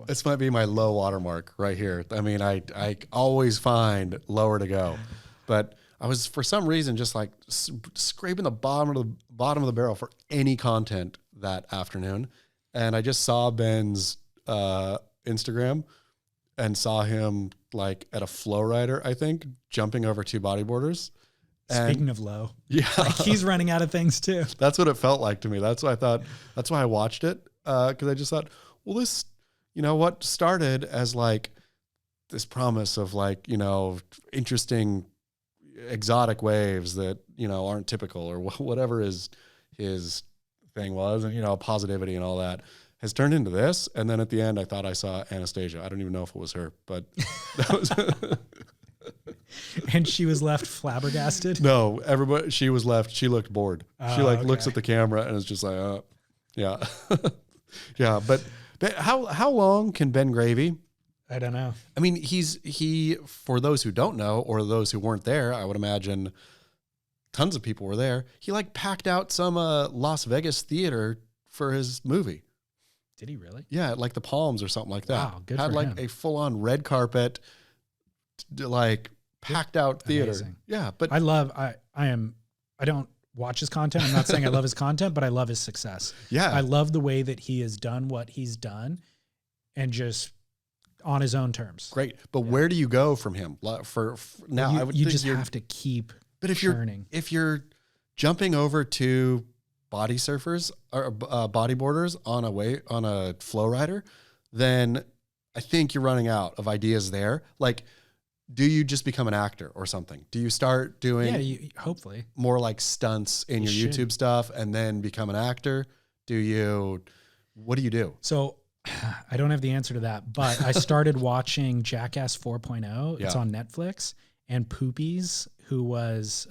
This might be my low watermark right here. I mean, I always find lower to go, but I was for some reason just like scraping the bottom of the barrel for any content that afternoon, and I just saw Ben's Instagram and saw him like at a flow rider, I think, jumping over 2 bodyboarders. Speaking of low, yeah, like he's running out of things too. That's what it felt like to me. That's why I thought. That's why I watched it, because I just thought, well, this, what started as like this promise of like interesting, exotic waves that aren't typical or whatever his thing was, and positivity and all that, has turned into this. And then at the end, I thought I saw Anastasia. I don't even know if it was her, but that was. And she was left flabbergasted? No, everybody, she was left. She looked bored. She looks at the camera and is just like, yeah. Yeah. But how long can Ben Gravy? I don't know. I mean, he, for those who don't know, or those who weren't there, I would imagine tons of people were there. He like packed out some Las Vegas theater for his movie. Did he really? Yeah. Like the Palms or something like that. Wow. Good Had for like him. a full on red carpet, like packed out theater. Amazing. Yeah. But I don't watch his content. I'm not saying I love his content, but I love his success. yeah, I love the way that he has done what he's done and just on his own terms. great. But where do you go from him for now? I would you think just you're- have to keep But if churning. if you're jumping over to body surfers or bodyboarders on a flow rider, then I think you're running out of ideas there. Like, do you just become an actor or something? Do you start doing hopefully more like stunts in You your should. YouTube stuff and then become an actor? What do you do? So I don't have the answer to that, but I started watching Jackass 4.0. It's Yeah. on Netflix, and Poopies, who was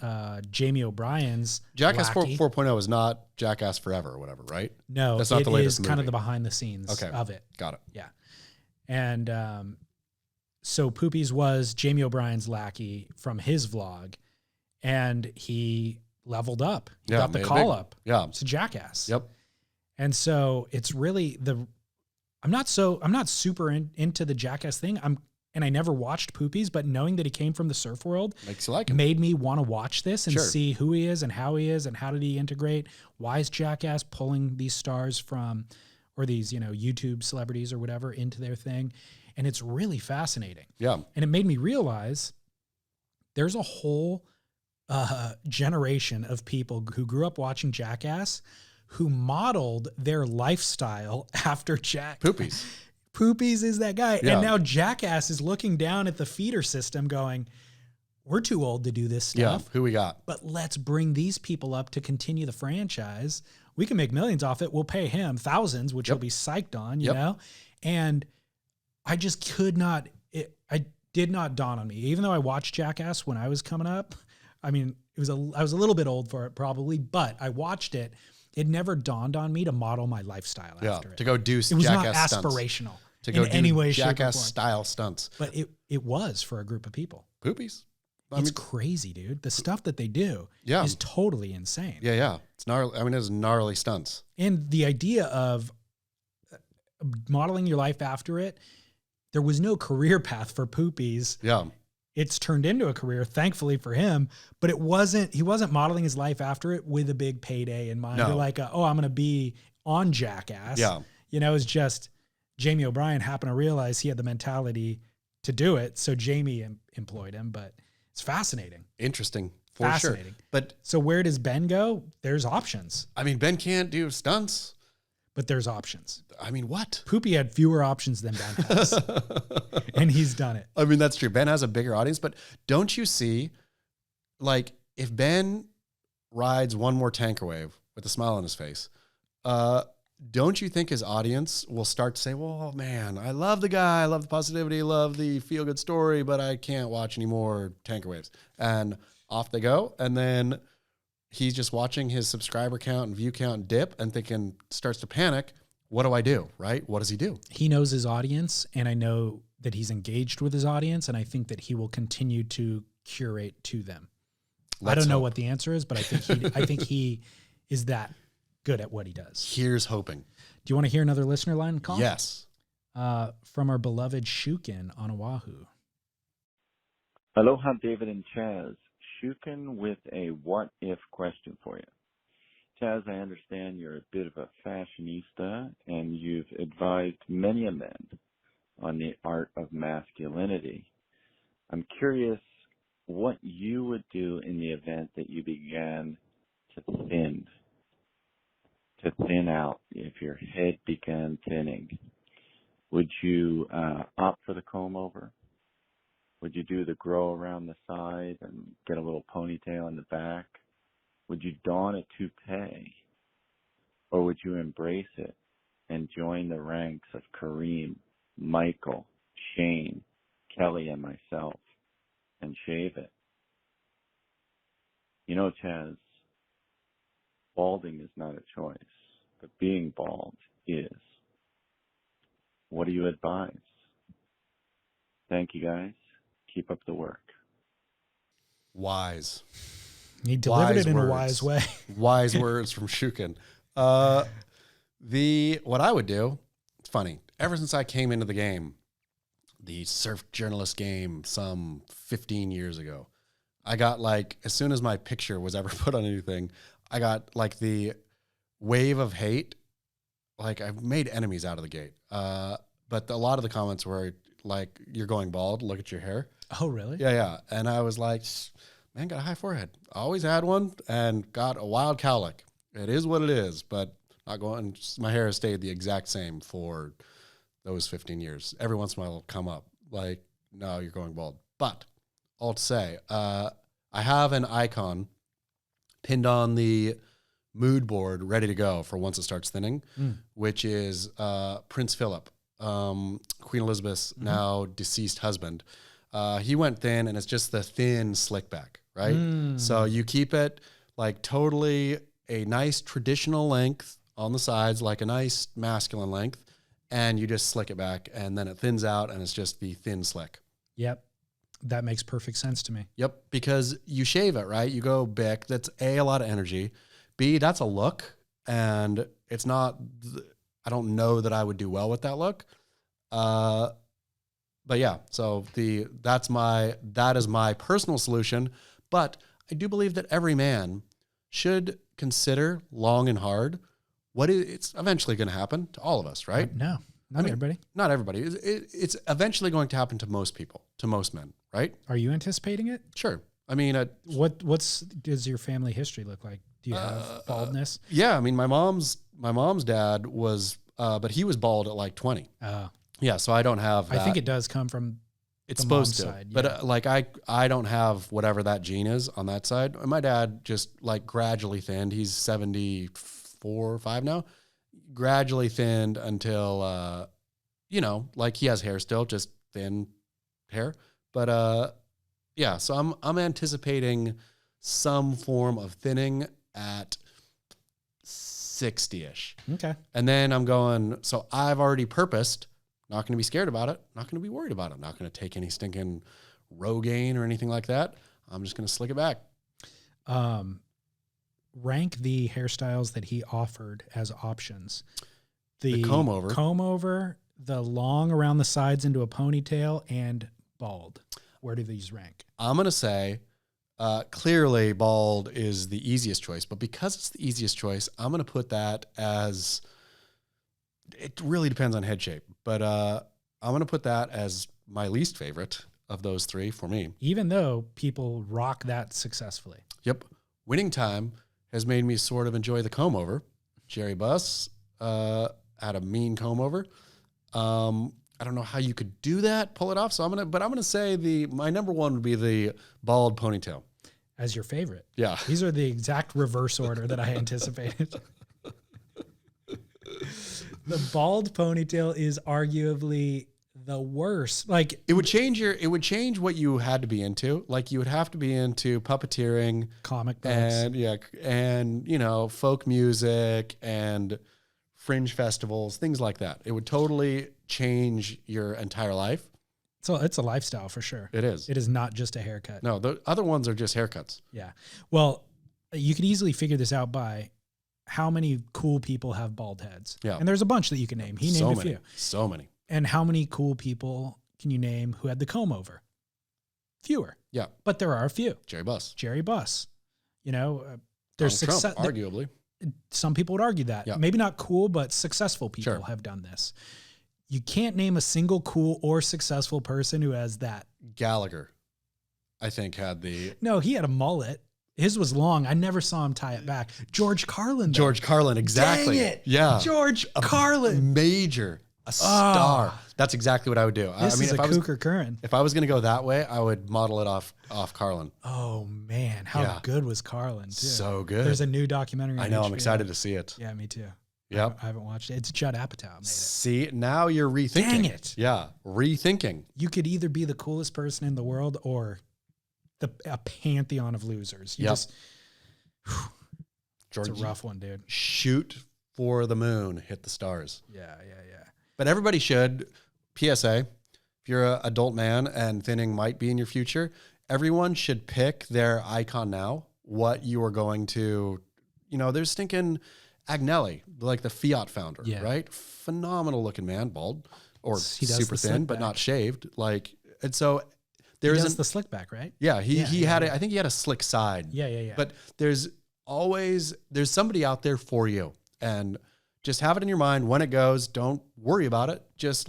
Jamie O'Brien's Jackass lackey. 4.0 is not Jackass Forever or whatever, right? No, That's not it the latest is kind of movie. the behind the scenes Okay. of it. Got it. Yeah. And so Poopies was Jamie O'Brien's lackey from his vlog, and he leveled up. He got the made it call big. up Yeah. to Jackass. Yep. And so it's really I'm not super into the Jackass thing. And I never watched Poopies, but knowing that he came from the surf world Makes you like him. made me want to watch this and Sure. see who he is and how did he integrate? Why is Jackass pulling these stars from, or these, YouTube celebrities or whatever into their thing? And it's really fascinating. Yeah. And it made me realize there's a whole generation of people who grew up watching Jackass who modeled their lifestyle after Poopies. Poopies is that guy. Yeah. And now Jackass is looking down at the feeder system going, we're too old to do this Yeah. stuff, Who we got? but let's bring these people up to continue the franchise. We can make millions off it. We'll pay him thousands, which he'll be psyched on, you know? And I just I did not dawn on me. Even though I watched Jackass when I was coming up, I mean, I was a little bit old for it probably, but I watched it. It never dawned on me to model my lifestyle after it. To go do It was Jackass not stunts. aspirational To go in do any way, shape, or Jackass form. style stunts. But it was for a group of people. Poopies. It's crazy, dude. The stuff that they do Yeah. is totally insane. Yeah. It's gnarly. I mean, it's gnarly stunts. And the idea of modeling your life after it, there was no career path for Poopies. Yeah. It's turned into a career, thankfully for him, but he wasn't modeling his life after it with a big payday in mind. No. Or like, I'm going to be on Jackass. Yeah. It's just Jamie O'Brien happened to realize he had the mentality to do it. So Jamie employed him, but it's fascinating. Interesting. For Fascinating. sure. But so where does Ben go? There's options, I mean, Ben can't do stunts. but there's options. I mean, what? Poopy had fewer options than Ben has, and he's done it. I mean, that's true. Ben has a bigger audience, but don't you see, like, if Ben rides one more tanker wave with a smile on his face, don't you think his audience will start to say, well, man, I love the guy, I love the positivity, love the feel-good story, but I can't watch any more tanker waves. And off they go. And then he's just watching his subscriber count and view count dip and starts to panic. What do I do? Right? What does he do? He knows his audience, and I know that he's engaged with his audience, and I think that he will continue to curate to them. I don't know what the answer is, but I think he is that good at what he does. Here's hoping. Do you want to hear another listener line call? Yes. From our beloved Shukin on Oahu. Aloha, David and Chaz. Shukin with a what-if question for you. Chaz, I understand you're a bit of a fashionista, and you've advised many a men on the art of masculinity. I'm curious what you would do in the event that you began to thin out, if your head began thinning. Would you opt for the comb over? Would you do the grow around the side and get a little ponytail in the back? Would you don a toupee? Or would you embrace it and join the ranks of Kareem, Michael, Shane, Kelly, and myself and shave it? You know, Chaz, balding is not a choice, but being bald is. What do you advise? Thank you, guys. Keep up the work. Wise. He delivered it in words. a wise way. Wise words from Shukin. What I would do, it's funny. Ever since I came into the game, the surf journalist game some 15 years ago, I got as soon as my picture was ever put on anything, I got the wave of hate. I've made enemies out of the gate. But a lot of the comments were you're going bald, look at your hair. Oh, really? Yeah. And I was like, man, got a high forehead. Always had one and got a wild cowlick. It is what it is, but not going. My hair has stayed the exact same for those 15 years. Every once in a while it'll come up no, you're going bald. But all to say, I have an icon pinned on the mood board ready to go for once it starts thinning, which is Prince Philip, Queen Elizabeth's now deceased husband. He went thin, and it's just the thin slick back, right? So you keep it totally a nice traditional length on the sides, like a nice masculine length, and you just slick it back, and then it thins out, and it's just the thin slick. Yep. That makes perfect sense to me. Yep, because you shave it, right? You go Bic. That's A, a lot of energy. B, that's a look, and it's not, I don't know that I would do well with that look. But yeah, so that is my personal solution. But I do believe that every man should consider long and hard it's eventually going to happen to all of us, right? No, not everybody. Not everybody. It's eventually going to happen to most people, to most men, right? Are you anticipating it? Sure. I mean, does your family history look like? Do you have baldness? Yeah, I mean, my mom's dad was, but he was bald at 20. Yeah, so I don't have that. I think it does come from it's the supposed to, side, yeah. But I don't have whatever that gene is on that side. My dad just gradually thinned. He's 74 or 5 now. Gradually thinned until he has hair still, just thin hair. But yeah, so I'm anticipating some form of thinning at 60-ish. Okay. And then I'm going, so I've already purposed, not going to be scared about it, not going to be worried about it, not going to take any stinking Rogaine or anything like that. I'm just going to slick it back. Rank the hairstyles that he offered as options. The comb over, the long around the sides into a ponytail, and bald. Where do these rank? I'm going to say clearly bald is the easiest choice, but because it's the easiest choice, I'm going to put that as, it really depends on head shape, but I'm going to put that as my least favorite. of those three for me. Even though people rock that successfully. Yep. Winning time has made me sort of enjoy the comb over. Jerry Buss had a mean comb over. I don't know how you could do that, pull it off. So I'm gonna say my number one would be the bald ponytail. As your favorite. Yeah. These are the exact reverse order that I anticipated. The bald ponytail is arguably the worst. Like it would change what you had to be into. Like you would have to be into puppeteering, comic books, and folk music and fringe festivals, things like that. It would totally change your entire life. So it's a lifestyle for sure. It is. It is not just a haircut. No, the other ones are just haircuts. Yeah. Well, you could easily figure this out by how many cool people have bald heads. Yeah. And there's a bunch that you can name. He named a few. So many. And how many cool people can you name who had the comb over? Fewer. Yeah. But there are a few. Jerry Buss. There's success. Arguably. Some people would argue that. Yeah. Maybe not cool, but successful people have done this. You can't name a single cool or successful person who has that. Gallagher, I think, had the... No, he had a mullet. His was long. I never saw him tie it back. George Carlin. George Carlin, exactly. Dang it. Yeah. George Carlin. A star. That's exactly what I would do. This is a Cougar Curran. If I was going to go that way, I would model it off Carlin. Oh, man. How good was Carlin, too? So good. There's a new documentary on I know. HBO. I'm excited to see it. Yeah, me too. Yep. I haven't watched it. It's Judd Apatow made it. See, now you're rethinking. Dang it. Yeah, rethinking. You could either be the coolest person in the world or a pantheon of losers. George, it's a rough one, dude. Shoot for the moon, hit the stars. Yeah. But everybody should, PSA, if you're an adult man and thinning might be in your future, everyone should pick their icon now, what you are going to, there's stinking Agnelli, like the Fiat founder, right? Phenomenal looking man, bald or super thin, but not shaved. And so there is the slick back, right? Yeah, he had I think he had a slick side. Yeah. But there's somebody out there for you, and just have it in your mind when it goes. Don't worry about it. Just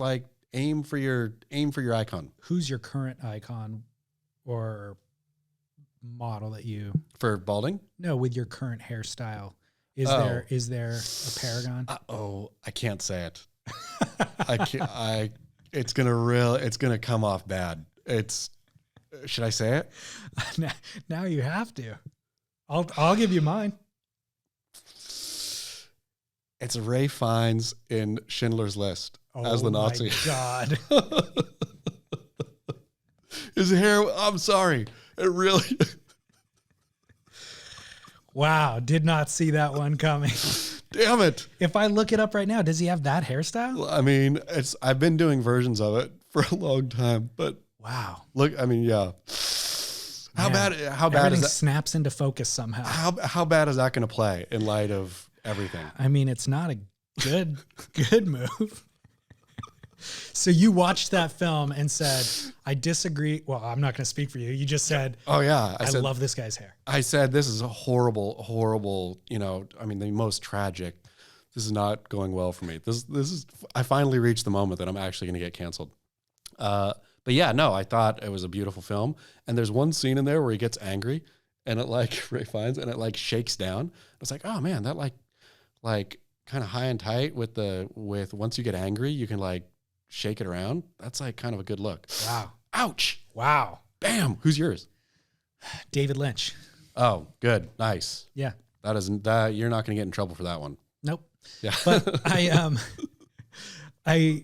aim for your icon. Who's your current icon or model that you for balding? No, with your current hairstyle. Is there a paragon? I can't say it. It's gonna come off bad. Should I say it? Now you have to. I'll give you mine. It's Ray Fiennes in Schindler's List as the Nazi. Oh my God. His hair, I'm sorry. It really... Wow, did not see that one coming. Damn it. If I look it up right now, does he have that hairstyle? I mean, I've been doing versions of it for a long time, but wow. Look, I mean, yeah. How bad Everything is that? Snaps into focus somehow. How bad is that going to play in light of everything? I mean, it's not a good move. So you watched that film and said, I disagree. Well, I'm not going to speak for you. You just said, oh yeah, I love this guy's hair. I said, this is a horrible, the most tragic. This is not going well for me. This is, I finally reached the moment that I'm actually going to get canceled. But yeah, no, I thought it was a beautiful film. And there's one scene in there where he gets angry and it Ray Fiennes and it shakes down. It's like, oh man, that kind of high and tight with once you get angry, you can shake it around. That's kind of a good look. Wow. Ouch. Wow. Bam. Who's yours? David Lynch. Oh, good. Nice. Yeah. That you're not going to get in trouble for that one. Nope. Yeah. But I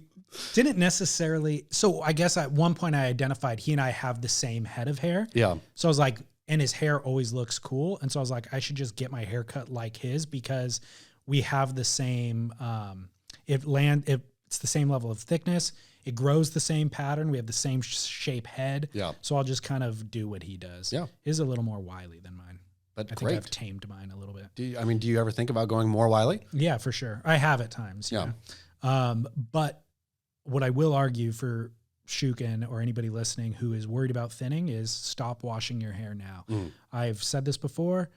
didn't necessarily. So I guess at one point I identified he and I have the same head of hair. Yeah. So I was like, and his hair always looks cool. And so I was like, I should just get my hair cut like his because we have the same, it's the same level of thickness. It grows the same pattern. We have the same shape head. Yeah. So I'll just kind of do what he does. Yeah. His is a little more wily than mine. But I think I've tamed mine a little bit. Do you ever think about going more wily? Yeah, for sure. I have at times. Yeah. But what I will argue for Shukin or anybody listening who is worried about thinning is stop washing your hair now. I've said this before.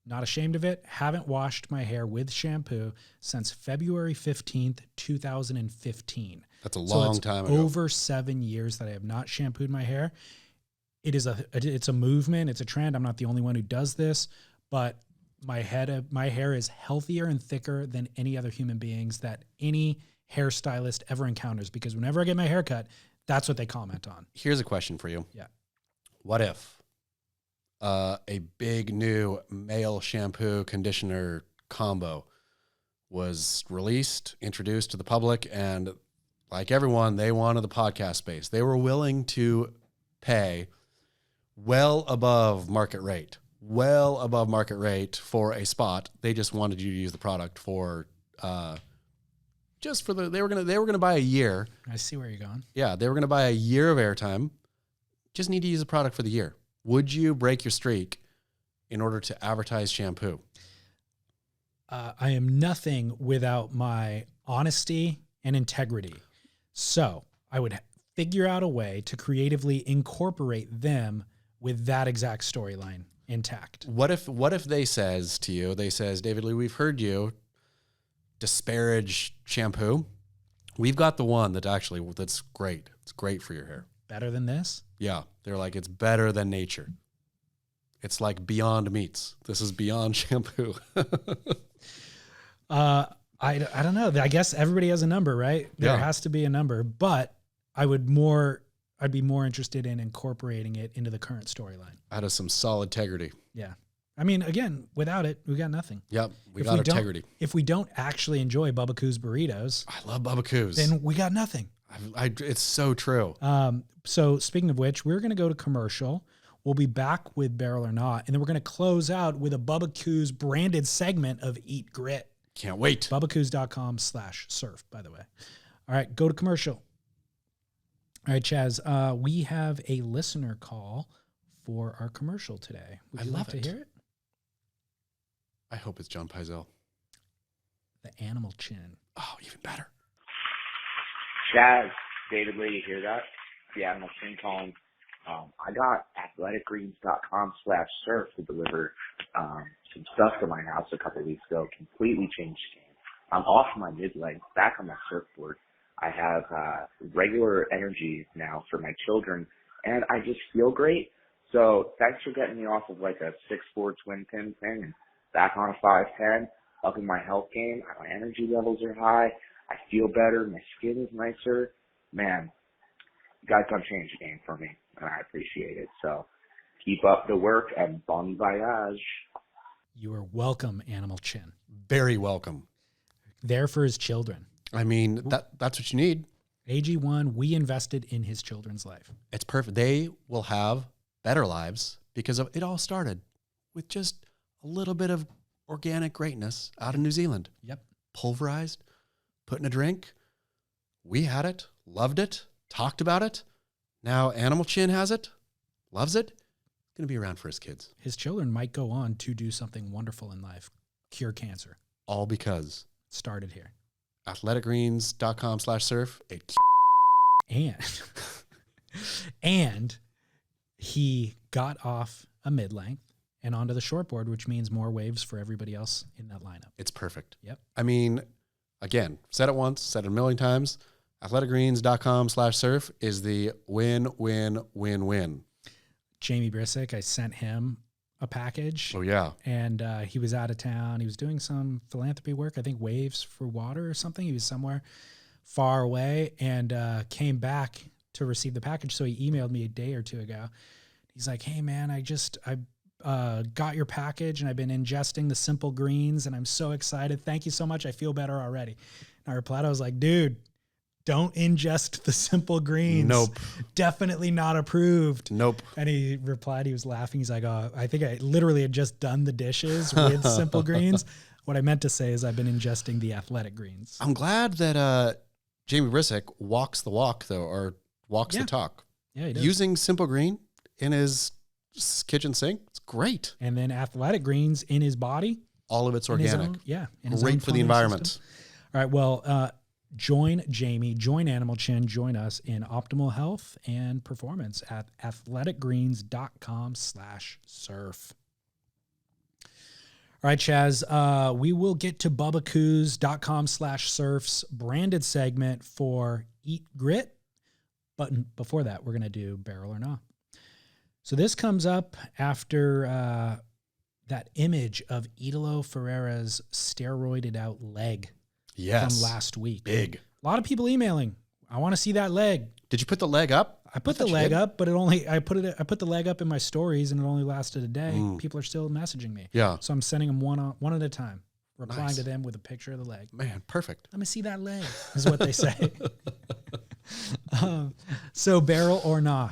Not ashamed of it. Haven't washed my hair with shampoo since February 15th, 2015. That's a long time ago. Over 7 years that I have not shampooed my hair. It's a movement. It's a trend. I'm not the only one who does this, but my hair is healthier and thicker than any other human beings that any hairstylist ever encounters, because whenever I get my hair cut, that's what they comment on. Here's a question for you. Yeah. What if a big new male shampoo conditioner combo was released, introduced to the public, and like everyone, they wanted the podcast space. They were willing to pay well above market rate for a spot. They just wanted you to use the product for they were gonna buy a year. I see where you're going. Yeah, they were gonna buy a year of airtime. Just need to use the product for the year. Would you break your streak in order to advertise shampoo? I am nothing without my honesty and integrity. So I would figure out a way to creatively incorporate them with that exact storyline intact. What if they says, David Lee, we've heard you disparage shampoo. We've got the one that's great. It's great for your hair. Better than this? Yeah. They're like, it's better than nature. It's like Beyond Meats. This is Beyond Shampoo. I don't know. I guess everybody has a number, right? There has to be a number, but I'd be more interested in incorporating it into the current storyline. Out of some solid integrity. Yeah. I mean, again, without it, we got nothing. Yep. Without integrity. If we don't actually enjoy Bubba Coo's burritos. I love Bubba Coo's. Then we got nothing. It's so true. So speaking of which, we're going to go to commercial. We'll be back with Barrel or Not, and then we're going to close out with a Bubba Coo's branded segment of Eat Grit. Can't wait. BubbaCoos.com/surf, by the way. All right, go to commercial. All right, Chaz, we have a listener call for our commercial today. Would you like to hear it? I hope it's John Pizell. The Animal Chin. Oh, even better. Chaz, David Lee, you hear that? The Animal Chin calling. I got athleticgreens.com/surf to deliver some stuff to my house a couple of weeks ago. Completely changed the game. I'm off my mid-leg, back on my surfboard. I have regular energy now for my children, and I just feel great. So thanks for getting me off of like a 6'4" twin pin thing and back on a 5'10", upping my health game. My energy levels are high. I feel better. My skin is nicer. Man, you guys done changed the game for me, and I appreciate it. So keep up the work and bon voyage. You are welcome, Animal Chin. Very welcome. There for his children. I mean, that's what you need. AG1, we invested in his children's life. It's perfect. They will have better lives because it all started with just a little bit of organic greatness out of New Zealand. Yep. Pulverized, put in a drink. We had it, loved it, talked about it. Now Animal Chin has it, loves it. Going to be around for his kids. His children might go on to do something wonderful in life, cure cancer. All because it started here. athleticgreens.com/surf. And he got off a mid-length and onto the shortboard, which means more waves for everybody else in that lineup. It's perfect. Yep. I mean, again, said it once, said it a million times. athleticgreens.com/surf is the win-win-win-win. Jamie Brissick, I sent him a package. Oh, yeah. And he was out of town. He was doing some philanthropy work, I think Waves for Water or something. He was somewhere far away and came back to receive the package. So he emailed me a day or two ago. He's like, hey, man, I got your package and I've been ingesting the Simple Greens and I'm so excited. Thank you so much. I feel better already. And I replied, I was like, dude, don't ingest the Simple Greens. Nope. Definitely not approved. Nope. And he replied, he was laughing. He's like, oh, I think I literally had just done the dishes with Simple Greens. What I meant to say is I've been ingesting the Athletic Greens. I'm glad that Jamie Brissick walks the walk, though, or walks the talk. Yeah, he does. Using Simple Green in his kitchen sink, it's great. And then Athletic Greens in his body. All of it's organic. Great for the environment. System. All right, well, join Jamie, join Animal Chin, join us in optimal health and performance at athleticgreens.com/surf. All right, Chaz, we will get to bubbacoos.com/surfs branded segment for Eat Grit. But before that, we're going to do Barrel or Not. So this comes up after that image of Italo Ferreira's steroided out leg from last week. Big. A lot of people emailing. I want to see that leg. Did you put the leg up? I put the leg up, but I put the leg up in my stories, and it only lasted a day. People are still messaging me. Yeah. So I'm sending them one at a time, replying to them with a picture of the leg. Man, perfect. Let me see that leg, is what they say. So barrel or nah,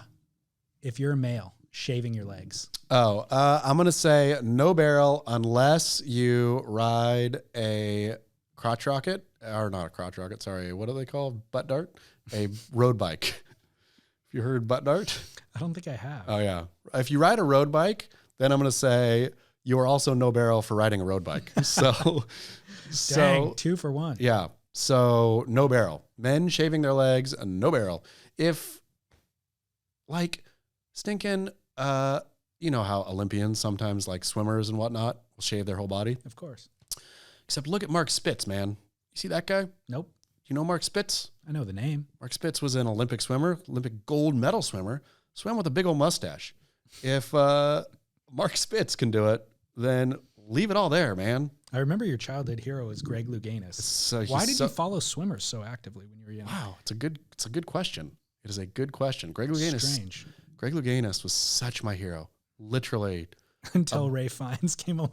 if you're a male, shaving your legs. I'm going to say no barrel unless you ride a crotch rocket, or not a crotch rocket, sorry. What are they called? Butt dart? A road bike. Have you heard butt dart? I don't think I have. Oh, yeah. If you ride a road bike, then I'm going to say you are also no barrel for riding a road bike. So, Dang, 2 for 1. Yeah. So no barrel. Men shaving their legs, no barrel. If like stinking, you know how Olympians sometimes, like swimmers and whatnot, will shave their whole body? Of course. Except look at Mark Spitz, man. You see that guy? Nope. You know Mark Spitz? I know the name. Mark Spitz was an Olympic swimmer, Olympic gold medal swimmer, swam with a big old mustache. If Mark Spitz can do it, then leave it all there, man. I remember your childhood hero is Greg Louganis. Why did you follow swimmers so actively when you were young? Wow, it's a good question. It is a good question. Greg Louganis was such my hero. Literally. Until Ray Fiennes came along.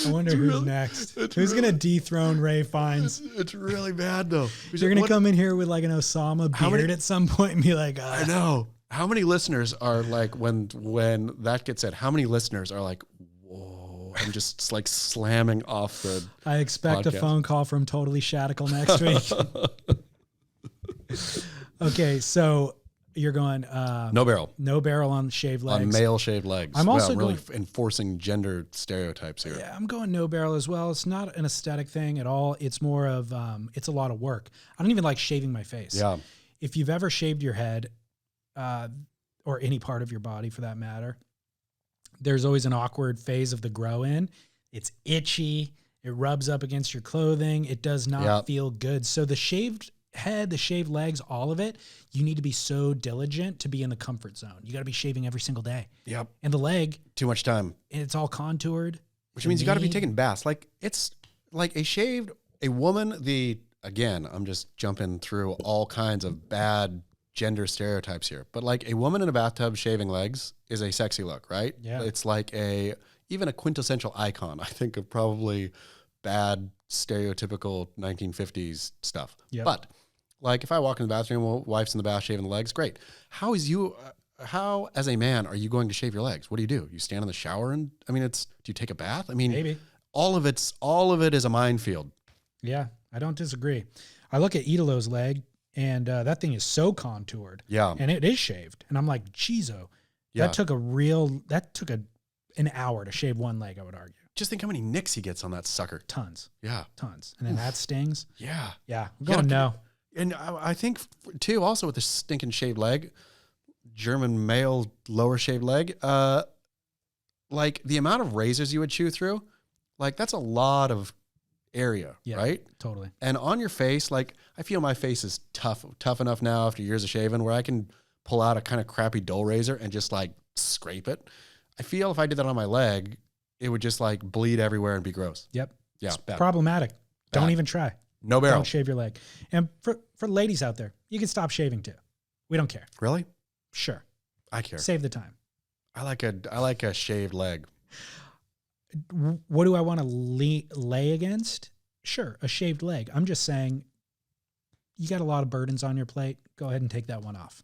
I wonder who's next. Who's going to dethrone Ray Fiennes? It's really bad, though. You're going to come in here with like an Osama beard at some point and be like, I know. How many listeners are like, when that gets said, how many listeners are like, whoa, and just like slamming off the I expect podcast. A phone call from Totally Shadical next week. Okay, so you're going no barrel on shaved legs, on male shaved legs. I'm also really enforcing gender stereotypes here. Yeah, I'm going no barrel as well. It's not an aesthetic thing at all. It's more of it's a lot of work. I don't even like shaving my face. Yeah. If you've ever shaved your head, or any part of your body for that matter, there's always an awkward phase of the grow in. It's itchy. It rubs up against your clothing. It does not feel good. So the shaved head, the shaved legs, all of it, you need to be so diligent to be in the comfort zone. You got to be shaving every single day. Yep. And the leg, too much time. And it's all contoured. Which means you got to be taking baths. Like it's like a woman, again, I'm just jumping through all kinds of bad gender stereotypes here, but like a woman in a bathtub shaving legs is a sexy look, right? Yeah. It's like even a quintessential icon, I think, of probably bad stereotypical 1950s stuff. Yep. But like if I walk in the bathroom, wife's in the bath shaving the legs, great. How as a man are you going to shave your legs? What do? You stand in the shower do you take a bath? I mean, maybe all of it is a minefield. Yeah, I don't disagree. I look at Italo's leg, and that thing is so contoured. Yeah. And it is shaved. And I'm like, geez-o. That took an hour to shave one leg, I would argue. Just think how many nicks he gets on that sucker. Tons. Yeah. Tons. And then that stings. Yeah. Yeah. I'm going no. And I think, too, also with the stinking shaved leg, German male lower shaved leg, like the amount of razors you would chew through, like that's a lot of area, right? Totally. And on your face, like I feel my face is tough enough now after years of shaving where I can pull out a kind of crappy dull razor and just like scrape it. I feel if I did that on my leg, it would just like bleed everywhere and be gross. Yep. Yeah. It's problematic. Don't even try. No barrel. Don't shave your leg. And for ladies out there, you can stop shaving too. We don't care. Really? Sure. I care. Save the time. I like a shaved leg. What do I want to lay against? Sure, a shaved leg. I'm just saying you got a lot of burdens on your plate. Go ahead and take that one off.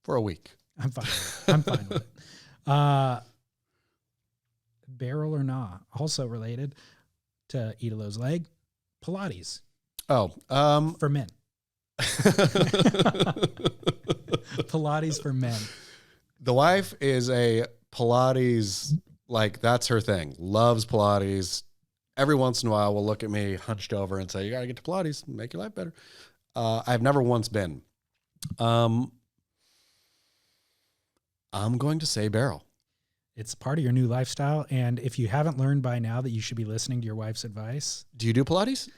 For a week. I'm fine with it. Barrel or nah, also related to Italo's leg, Pilates. Oh. For men. Pilates for men. The wife is a Pilates, like that's her thing. Loves Pilates. Every once in a while will look at me hunched over and say, you got to get to Pilates, make your life better. I've never once been. I'm going to say barrel. It's part of your new lifestyle. And if you haven't learned by now that you should be listening to your wife's advice. Do you do Pilates?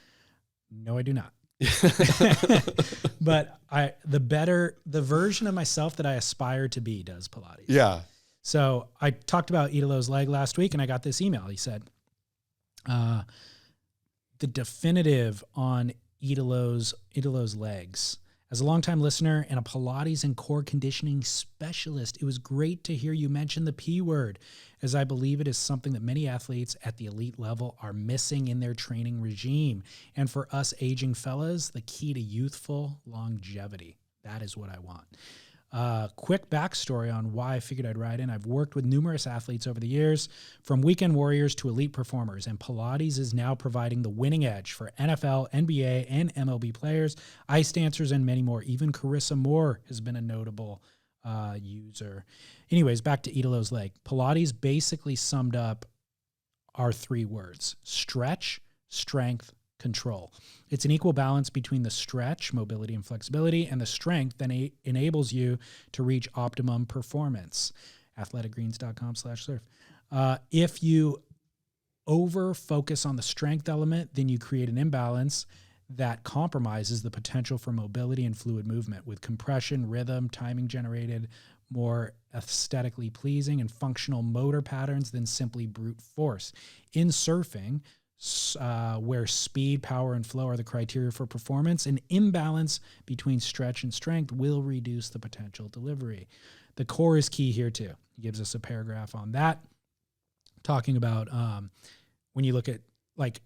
No, I do not. But the version of myself that I aspire to be does Pilates. Yeah. So I talked about Idolo's leg last week and I got this email. He said, the definitive on Idolo's legs. As a longtime listener and a Pilates and core conditioning specialist, it was great to hear you mention the P word, as I believe it is something that many athletes at the elite level are missing in their training regime. And for us aging fellas, the key to youthful longevity. That is what I want. Quick backstory on why I figured I'd write in. I've worked with numerous athletes over the years, from weekend warriors to elite performers, and Pilates is now providing the winning edge for NFL, NBA, and MLB players, ice dancers, and many more. Even Carissa Moore has been a notable user. Anyways, back to Idolo's leg. Pilates basically summed up our 3 words: stretch, strength, control. It's an equal balance between the stretch, mobility and flexibility, and the strength that enables you to reach optimum performance. athleticgreens.com/surf. If you over focus on the strength element, then you create an imbalance that compromises the potential for mobility and fluid movement, with compression, rhythm, timing generated more aesthetically pleasing and functional motor patterns than simply brute force. In surfing, where speed, power, and flow are the criteria for performance, an imbalance between stretch and strength will reduce the potential delivery. The core is key here too. He gives us a paragraph on that, talking about when you look at like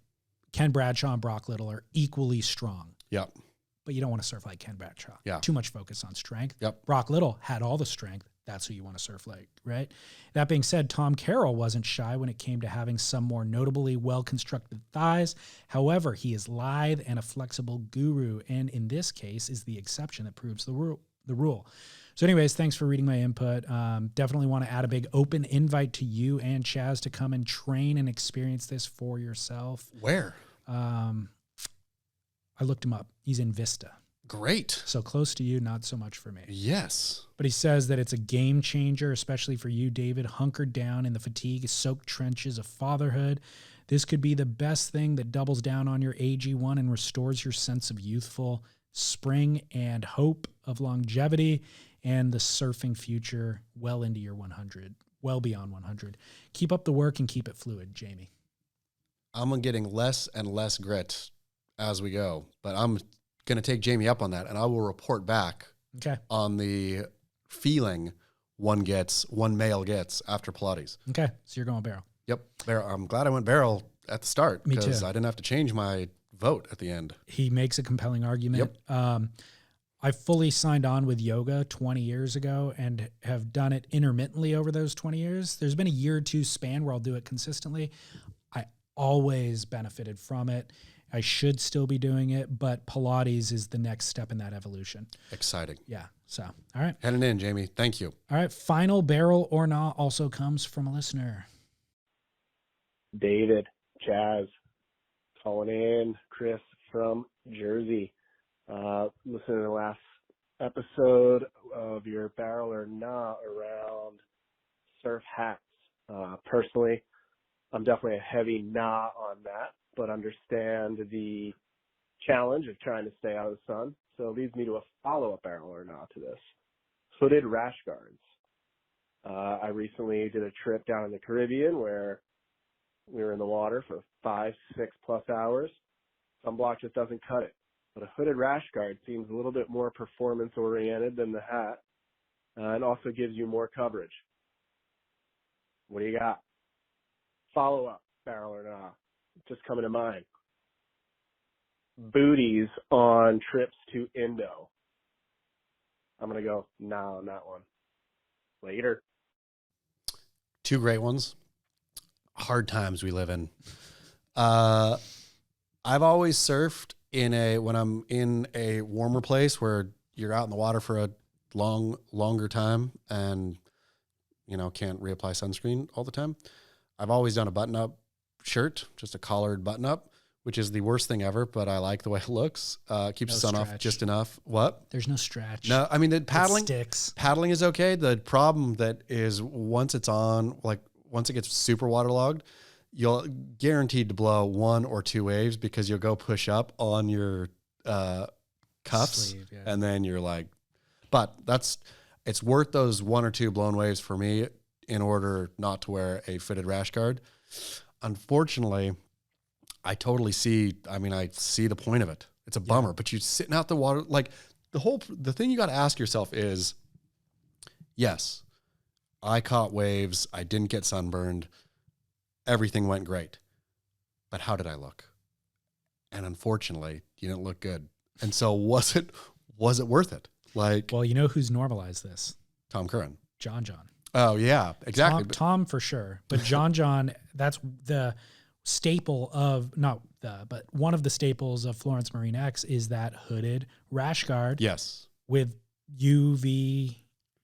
Ken Bradshaw and Brock Little are equally strong. Yep. But you don't want to surf like Ken Bradshaw. Yeah. Too much focus on strength. Yep. Brock Little had all the strength. That's who you want to surf like, right? That being said, Tom Carroll wasn't shy when it came to having some more notably well-constructed thighs. However, he is lithe and a flexible guru, and in this case is the exception that proves the rule. So anyways, thanks for reading my input. Definitely want to add a big open invite to you and Chaz to come and train and experience this for yourself. Where? I looked him up. He's in Vista. Great. So close to you, not so much for me. Yes. But he says that it's a game changer, especially for you, David, hunkered down in the fatigue-soaked trenches of fatherhood. This could be the best thing that doubles down on your AG1 and restores your sense of youthful spring and hope of longevity and the surfing future well into your 100, well beyond 100. Keep up the work and keep it fluid, Jamie. I'm getting less and less grit as we go, but I'm going to take Jamie up on that, and I will report back on the feeling one male gets after Pilates. Okay, so you're going barrel. Yep, barrel. I'm glad I went barrel at the start because too. I didn't have to change my vote at the end. He makes a compelling argument. Yep. I fully signed on with yoga 20 years ago and have done it intermittently over those 20 years. There's been a year or two span where I'll do it consistently. I always benefited from it. I should still be doing it, but Pilates is the next step in that evolution. Exciting. Yeah. So, all right. Heading in, Jamie. Thank you. All right. Final barrel or not also comes from a listener. David, Chaz, calling in, Chris from Jersey. Listening to the last episode of your barrel or not around surf hats. Personally, I'm definitely a heavy nah on that, but understand the challenge of trying to stay out of the sun. So it leads me to a follow-up barrel or not to this. Hooded rash guards. I recently did a trip down in the Caribbean where we were in the water for 5-6+ hours. Sunblock just doesn't cut it. But a hooded rash guard seems a little bit more performance-oriented than the hat, and also gives you more coverage. What do you got? Follow-up, barrel or not? Just coming to mind. Booties on trips to Indo. I'm going to go nah on that one. Later. Two great ones. Hard times we live in. I've always surfed when I'm in a warmer place where you're out in the water for a longer time and, can't reapply sunscreen all the time. I've always done a button-up shirt, just a collared button-up which is the worst thing ever, but I like the way it looks. Keeps the sun off just enough. What? There's no stretch. No, I mean, the paddling, sticks. paddling is okay. The problem that is once it's on, like once it gets super waterlogged, you'll guaranteed to blow 1 or 2 waves because you'll go push up on your cuffs Sleeve, yeah. and then you're like, but it's worth those 1 or 2 blown waves for me in order not to wear a fitted rash guard. Unfortunately, I totally see, I see the point of it. It's a bummer, but you're sitting out the water. Like the thing you got to ask yourself is, yes, I caught waves. I didn't get sunburned. Everything went great. But how did I look? And unfortunately, you didn't look good. And so was it worth it? Like, well, you know who's normalized this? Tom Curran. John. Oh yeah, exactly. Tom for sure. But John, that's the staple of, but one of the staples of Florence Marine X is that hooded rash guard. Yes. With UV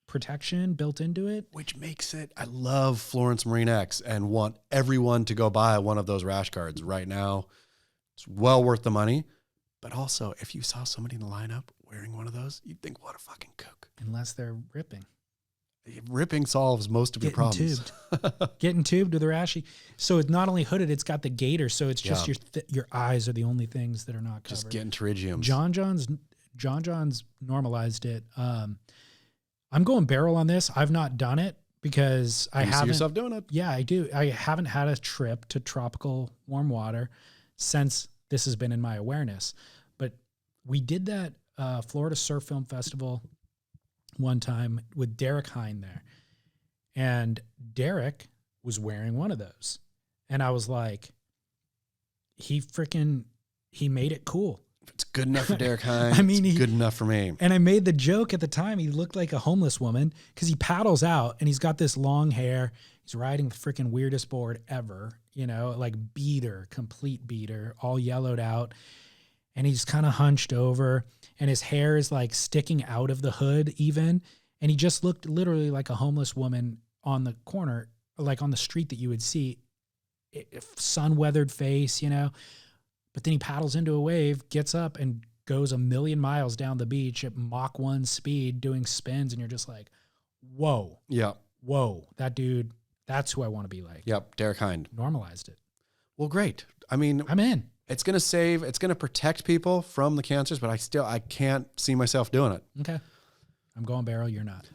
protection built into it. Which makes it, I love Florence Marine X and want everyone to go buy one of those rash guards right now. It's well worth the money. But also, if you saw somebody in the lineup wearing one of those, you'd think, what a fucking kook. Unless they're ripping. Ripping solves most of your problems. Getting tubed with a rashy. So it's not only hooded, it's got the gaiter. So it's just your eyes are the only things that are not covered. Just getting pterygiums. John John's normalized it. I'm going barrel on this. I've not done it because I haven't. See yourself doing it? Yeah, I do. I haven't had a trip to tropical warm water since this has been in my awareness. But we did that Florida Surf Film Festival one time with Derek Hine there. And Derek was wearing one of those. And I was like, he made it cool. If it's good enough for Derek Hine, it's good enough for me. And I made the joke at the time, he looked like a homeless woman because he paddles out and he's got this long hair. He's riding the freaking weirdest board ever, like complete beater, all yellowed out. And he's kind of hunched over and his hair is like sticking out of the hood even. And he just looked literally like a homeless woman on the corner, like on the street that you would see, sun-weathered face, But then he paddles into a wave, gets up and goes 1,000,000 miles down the beach at Mach 1 speed doing spins. And you're just like, whoa. Yeah. Whoa. That dude, that's who I want to be like. Yep. Derek Hine. Normalized it. Well, great. I'm in. It's going to protect people from the cancers, but I can't see myself doing it. Okay. I'm going barrel. You're not.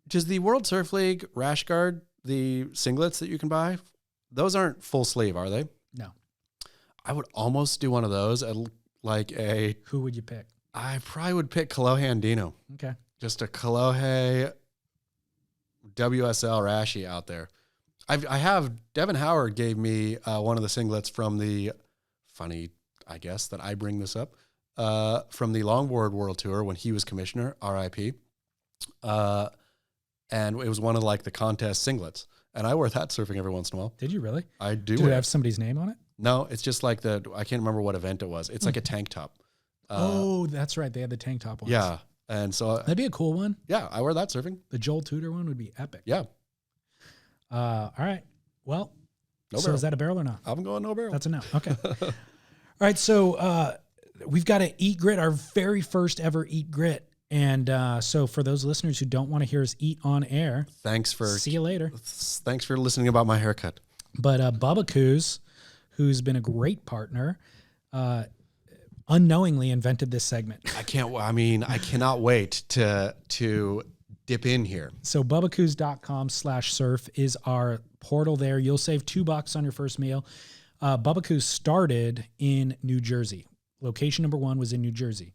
Does the World Surf League rash guard, the singlets that you can buy, those aren't full sleeve, are they? No. I would almost do one of those at Who would you pick? I probably would pick Kolohe Andino. Okay. Just a Kolohe WSL Rashy out there. I have, Devin Howard gave me one of the singlets from the, funny, I guess, that I bring this up, from the Longboard World Tour when he was commissioner, RIP. And it was one of the contest singlets. And I wear that surfing every once in a while. Did you really? I do. Did it have somebody's name on it? No, it's just I can't remember what event it was. It's like a tank top. That's right. They had the tank top ones. Yeah. And so that'd be a cool one. Yeah, I wear that surfing. The Joel Tudor one would be epic. Yeah. All right. Well, no barrel. Is that a barrel or not? I'm going no barrel. That's a no. Okay. All right. So we've got to eat grit, our very first ever eat grit. And so for those listeners who don't want to hear us eat on air, see you later. Thanks for listening about my haircut. But Bubba Coos, who's been a great partner, unknowingly invented this segment. I cannot wait to dip in here. So bubbacoos.com/surf is our portal there. You'll save $2 on your first meal. Bubba Coos started in New Jersey. Location number 1 was in New Jersey.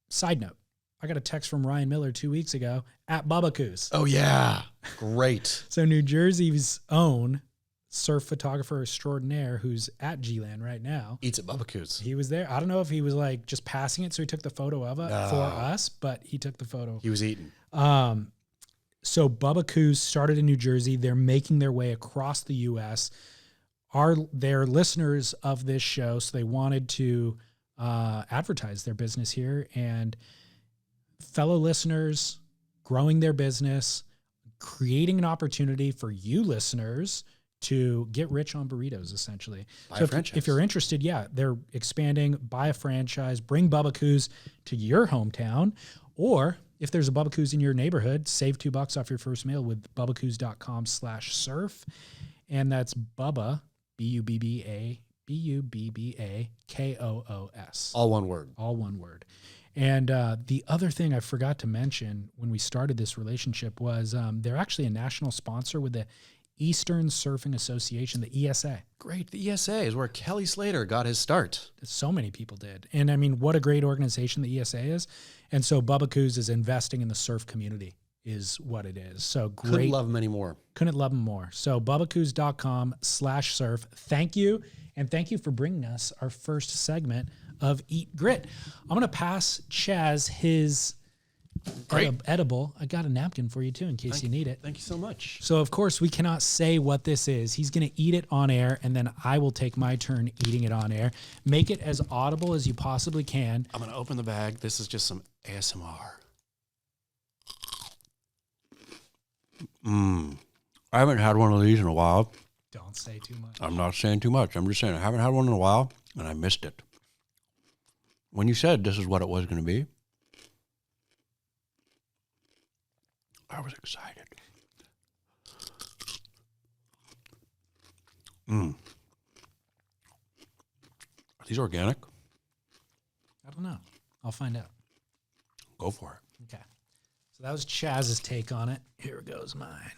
Side note, I got a text from Ryan Miller 2 weeks ago at Bubba Coos. Oh, yeah. Great. So New Jersey's own surf photographer extraordinaire who's at G-Land right now. Eats at Bubba Coos. He was there. I don't know if he was just passing it, so he took the photo of it for us, but he took the photo. He was eating. So Bubba Coos started in New Jersey. They're making their way across the U.S. They're listeners of this show, so they wanted to advertise their business here. And fellow listeners, growing their business, creating an opportunity for you listeners to get rich on burritos, essentially. Buy a franchise. If you're interested, they're expanding. Buy a franchise. Bring Bubba to your hometown. Or if there's a Bubba in your neighborhood, save $2 off your first meal with bubbacoos.com/surf. And that's Bubba, BUBBAKOOS. All one word. All one word. And the other thing I forgot to mention when we started this relationship was they're actually a national sponsor with the Eastern Surfing Association, the ESA. Great. The ESA is where Kelly Slater got his start. So many people did. And I mean, what a great organization the ESA is. And so Bubba Coos is investing in the surf community is what it is. So great. Couldn't love them anymore. Couldn't love them more. So bubbacoos.com/surf. Thank you. And thank you for bringing us our first segment of Eat Grit. I'm going to pass Chaz his edible. I got a napkin for you too in case you need it. Thank you so much. So of course we cannot say what this is. He's going to eat it on air and then I will take my turn eating it on air. Make it as audible as you possibly can. I'm going to open the bag. This is just some ASMR. I haven't had one of these in a while. Don't say too much. I'm not saying too much. I'm just saying I haven't had one in a while and I missed it. When you said this is what it was going to be, I was excited. Are these organic? I don't know. I'll find out. Go for it. Okay. So that was Chaz's take on it. Here goes mine.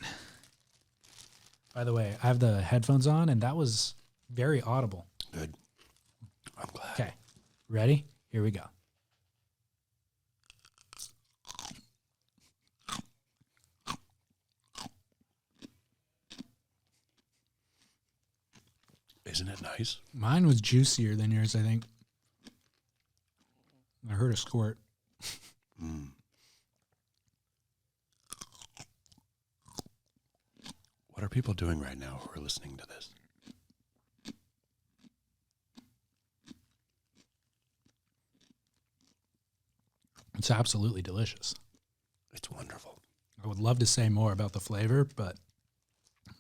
By the way, I have the headphones on, and that was very audible. Good. I'm glad. Okay. Ready? Here we go. Isn't it nice? Mine was juicier than yours, I think. I heard a squirt. What are people doing right now who are listening to this? It's absolutely delicious. It's wonderful. I would love to say more about the flavor, but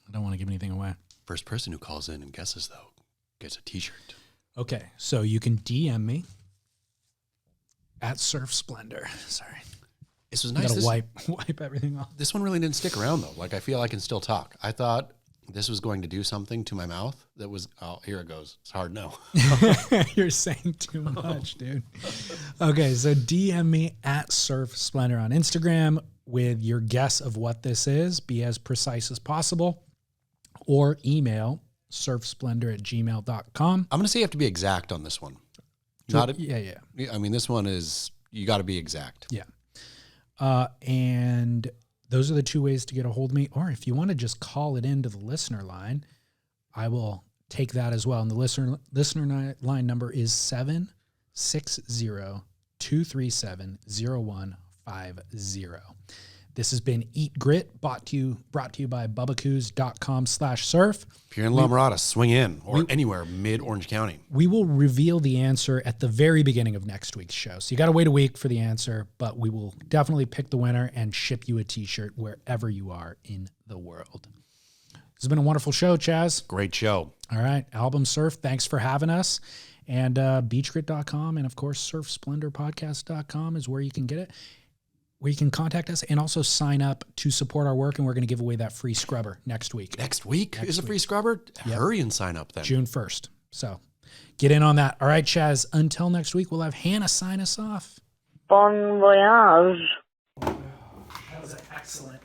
I don't want to give anything away. First person who calls in and guesses, though, gets a t-shirt. Okay, so you can DM me at Surf Splendor. Sorry. This was You nice. gotta wipe everything off. This one really didn't stick around, though. Like, I feel I can still talk. I thought this was going to do something to my mouth that was, oh, here it goes. It's hard no. You're saying too much, dude. Okay, so DM me at Surf Splendor on Instagram with your guess of what this is. Be as precise as possible. Or email surfsplendor@gmail.com. I'm going to say you have to be exact on this one. Yeah. I mean, this one is, you got to be exact. Yeah. And those are the two ways to get a hold of me. Or if you want to just call it into the listener line, I will take that as well. And the listener line number is 760-237-0150. This has been Eat Grit, brought to you by bubbacoos.com/surf. If you're in La Mirada, swing in, or anywhere mid-Orange County. We will reveal the answer at the very beginning of next week's show. So you got to wait a week for the answer, but we will definitely pick the winner and ship you a t-shirt wherever you are in the world. This has been a wonderful show, Chaz. Great show. All right. Album Surf, thanks for having us. And beachgrit.com and, of course, surfsplendorpodcast.com is where you can get it, where you can contact us and also sign up to support our work. And we're going to give away that free scrubber next week. Next week is a free scrubber? Yep. Hurry and sign up then. June 1st. So get in on that. All right, Chaz. Until next week, we'll have Hannah sign us off. Bon voyage. That was an excellent.